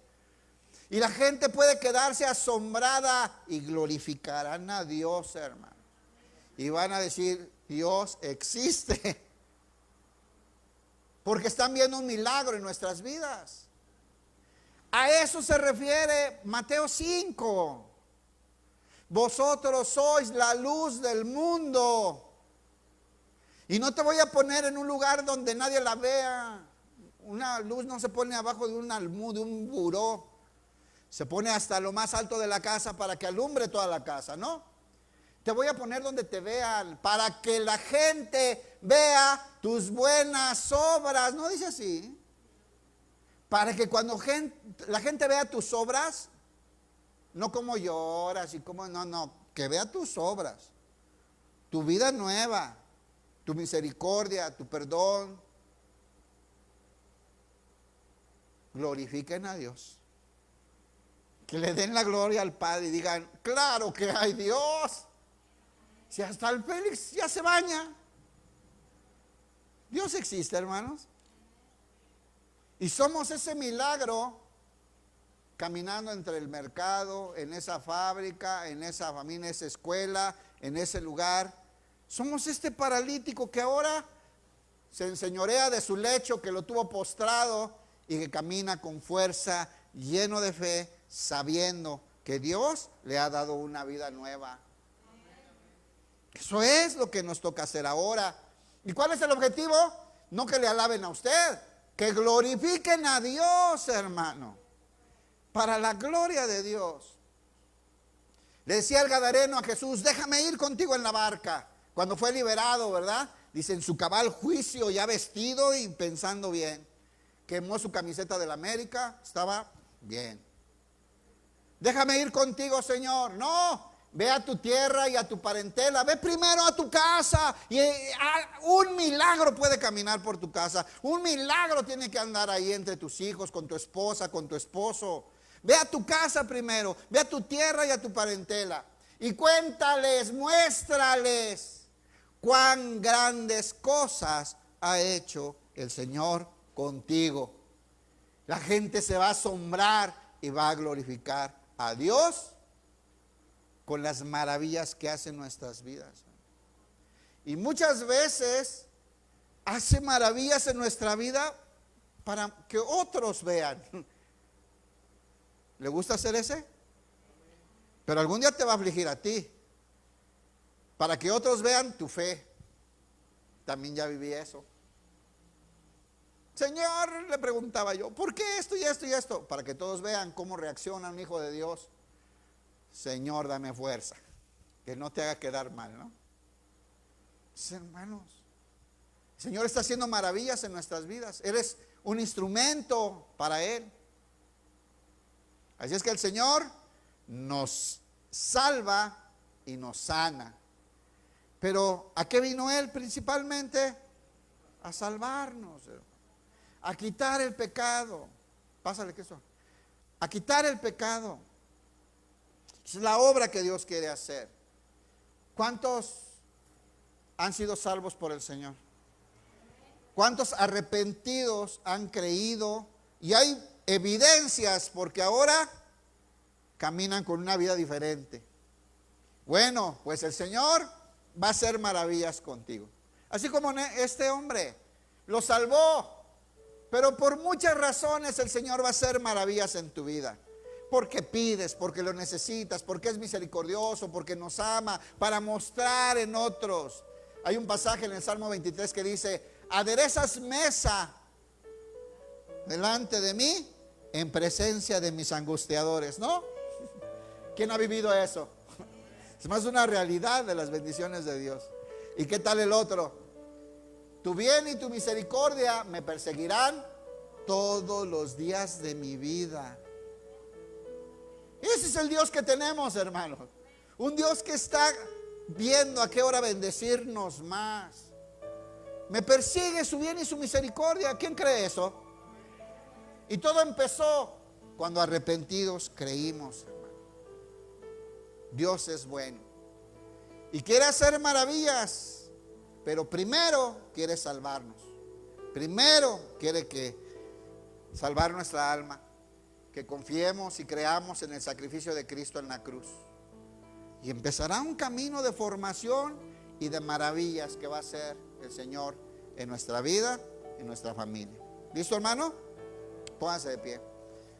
Y la gente puede quedarse asombrada y glorificarán a Dios, hermano. Y van a decir, Dios existe. Porque están viendo un milagro en nuestras vidas. A eso se refiere Mateo 5. Vosotros sois la luz del mundo. Y no te voy a poner en un lugar donde nadie la vea. Una luz no se pone abajo de un almud, de un buró. Se pone hasta lo más alto de la casa para que alumbre toda la casa, ¿no? Te voy a poner donde te vean, para que la gente vea tus buenas obras. ¿No dice así? Para que cuando la gente vea tus obras, no como lloras y como, no, que vea tus obras, tu vida nueva, tu misericordia, tu perdón. Glorifiquen a Dios. Que le den la gloria al Padre y digan, claro que hay Dios. Si hasta el Félix ya se baña. Dios existe, hermanos. Y somos ese milagro caminando entre el mercado, en esa fábrica, en esa familia, en esa escuela, en ese lugar. Somos este paralítico que ahora se enseñorea de su lecho, que lo tuvo postrado y que camina con fuerza, lleno de fe, sabiendo que Dios le ha dado una vida nueva. Eso es lo que nos toca hacer ahora. ¿Y cuál es el objetivo? No que le alaben a usted, que glorifiquen a Dios, hermano, para la gloria de Dios. Le decía el gadareno a Jesús, déjame ir contigo en la barca. Cuando fue liberado, ¿verdad? Dice, en su cabal juicio, ya vestido y pensando bien. Quemó su camiseta de la América, estaba bien. Déjame ir contigo, Señor. No, ve a tu tierra y a tu parentela. Ve primero a tu casa. Y un milagro puede caminar por tu casa. Un milagro tiene que andar ahí entre tus hijos, con tu esposa, con tu esposo. Ve a tu casa primero. Ve a tu tierra y a tu parentela. Y cuéntales, muéstrales cuán grandes cosas ha hecho el Señor contigo. La gente se va a asombrar y va a glorificar a Dios con las maravillas que hace en nuestras vidas. Y muchas veces hace maravillas en nuestra vida para que otros vean. ¿Le gusta hacer ese? Pero algún día te va a afligir a ti, para que otros vean tu fe. También ya viví eso. Señor, le preguntaba yo, ¿por qué esto y esto y esto? Para que todos vean cómo reacciona un hijo de Dios. Señor, dame fuerza, que no te haga quedar mal, ¿no? Hermanos, el Señor está haciendo maravillas en nuestras vidas. Eres un instrumento para Él. Así es que el Señor nos salva y nos sana. Pero ¿a qué vino Él principalmente? A salvarnos, a quitar el pecado. Pásale que eso. A quitar el pecado. Es la obra que Dios quiere hacer. ¿Cuántos han sido salvos por el Señor? ¿Cuántos arrepentidos han creído? Y hay evidencias porque ahora caminan con una vida diferente. Bueno, pues el Señor va a hacer maravillas contigo. Así como este hombre lo salvó. Pero por muchas razones el Señor va a hacer maravillas en tu vida. Porque pides, porque lo necesitas, porque es misericordioso, porque nos ama, para mostrar en otros. Hay un pasaje en el Salmo 23 que dice, aderezas mesa delante de mí en presencia de mis angustiadores, ¿no? ¿Quién ha vivido eso? Es más una realidad de las bendiciones de Dios. ¿Y qué tal el otro? Tu bien y tu misericordia me perseguirán todos los días de mi vida. Ese es el Dios que tenemos, hermanos. Un Dios que está viendo a qué hora bendecirnos más. Me persigue su bien y su misericordia. ¿Quién cree eso? Y todo empezó cuando arrepentidos creímos, hermano. Dios es bueno y quiere hacer maravillas. Pero primero quiere salvarnos. Primero quiere salvar nuestra alma. que confiemos y creamos en el sacrificio de Cristo en la cruz. Y empezará un camino de formación y de maravillas que va a hacer el Señor en nuestra vida, en nuestra familia. ¿Listo, hermano? Pónganse de pie.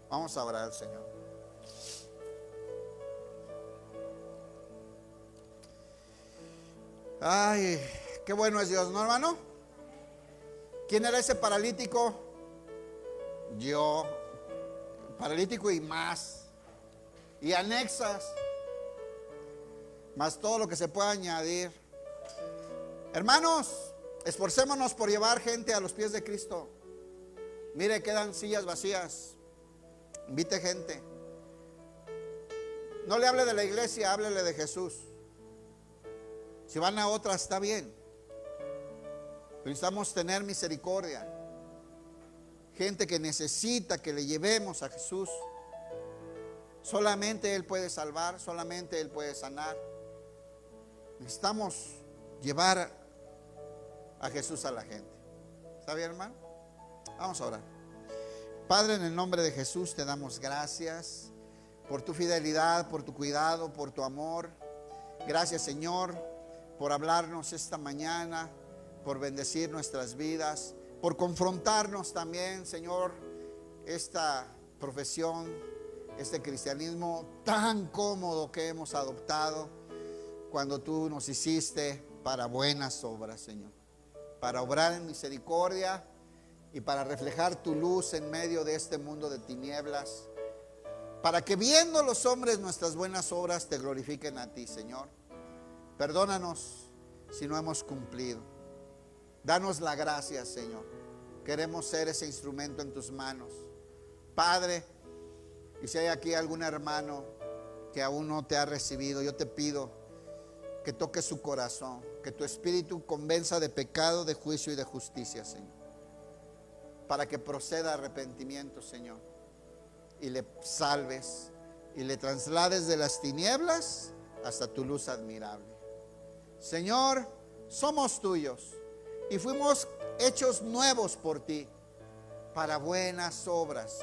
Vamos a orar al Señor. Ay, qué bueno es Dios, ¿no, hermano? ¿Quién era ese paralítico? Yo. Paralítico y más. Y anexas. Más todo lo que se pueda añadir. Hermanos, esforcémonos por llevar gente a los pies de Cristo. Mire, quedan sillas vacías. Invite gente. No le hable de la iglesia, háblele de Jesús. Si van a otra, está bien. Pero necesitamos tener misericordia. Gente que necesita que le llevemos a Jesús. Solamente Él puede salvar, solamente Él puede sanar. Necesitamos llevar a Jesús a la gente. ¿Está bien, hermano? Vamos a orar. Padre, en el nombre de Jesús te damos gracias por tu fidelidad, por tu cuidado, por tu amor. Gracias, Señor, por hablarnos esta mañana, por bendecir nuestras vidas, por confrontarnos también, Señor, esta profesión, este cristianismo tan cómodo que hemos adoptado cuando tú nos hiciste para buenas obras, Señor, para obrar en misericordia y para reflejar tu luz en medio de este mundo de tinieblas, para que viendo los hombres nuestras buenas obras te glorifiquen a ti, Señor. Perdónanos si no hemos cumplido. Danos la gracia, Señor. Queremos ser ese instrumento en tus manos, Padre. Y si hay aquí algún hermano que aún no te ha recibido, yo te pido que toques su corazón, que tu espíritu convenza de pecado, de juicio y de justicia, Señor, para que proceda arrepentimiento, Señor, y le salves y le traslades de las tinieblas hasta tu luz admirable. Señor, somos tuyos y fuimos hechos nuevos por ti para buenas obras.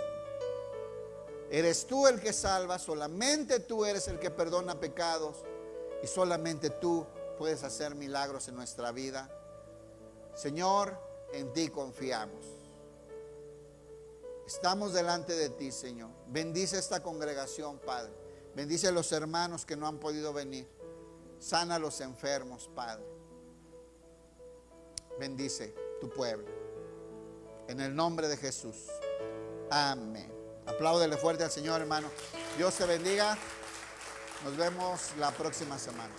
Eres tú el que salva, solamente tú eres el que perdona pecados y solamente tú puedes hacer milagros en nuestra vida. Señor, en ti confiamos. Estamos delante de ti, Señor. Bendice esta congregación, Padre. Bendice a los hermanos que no han podido venir. Sana a los enfermos, Padre. Bendice tu pueblo. En el nombre de Jesús. Amén. Apláudele fuerte al Señor, hermano. Dios te bendiga. Nos vemos la próxima semana.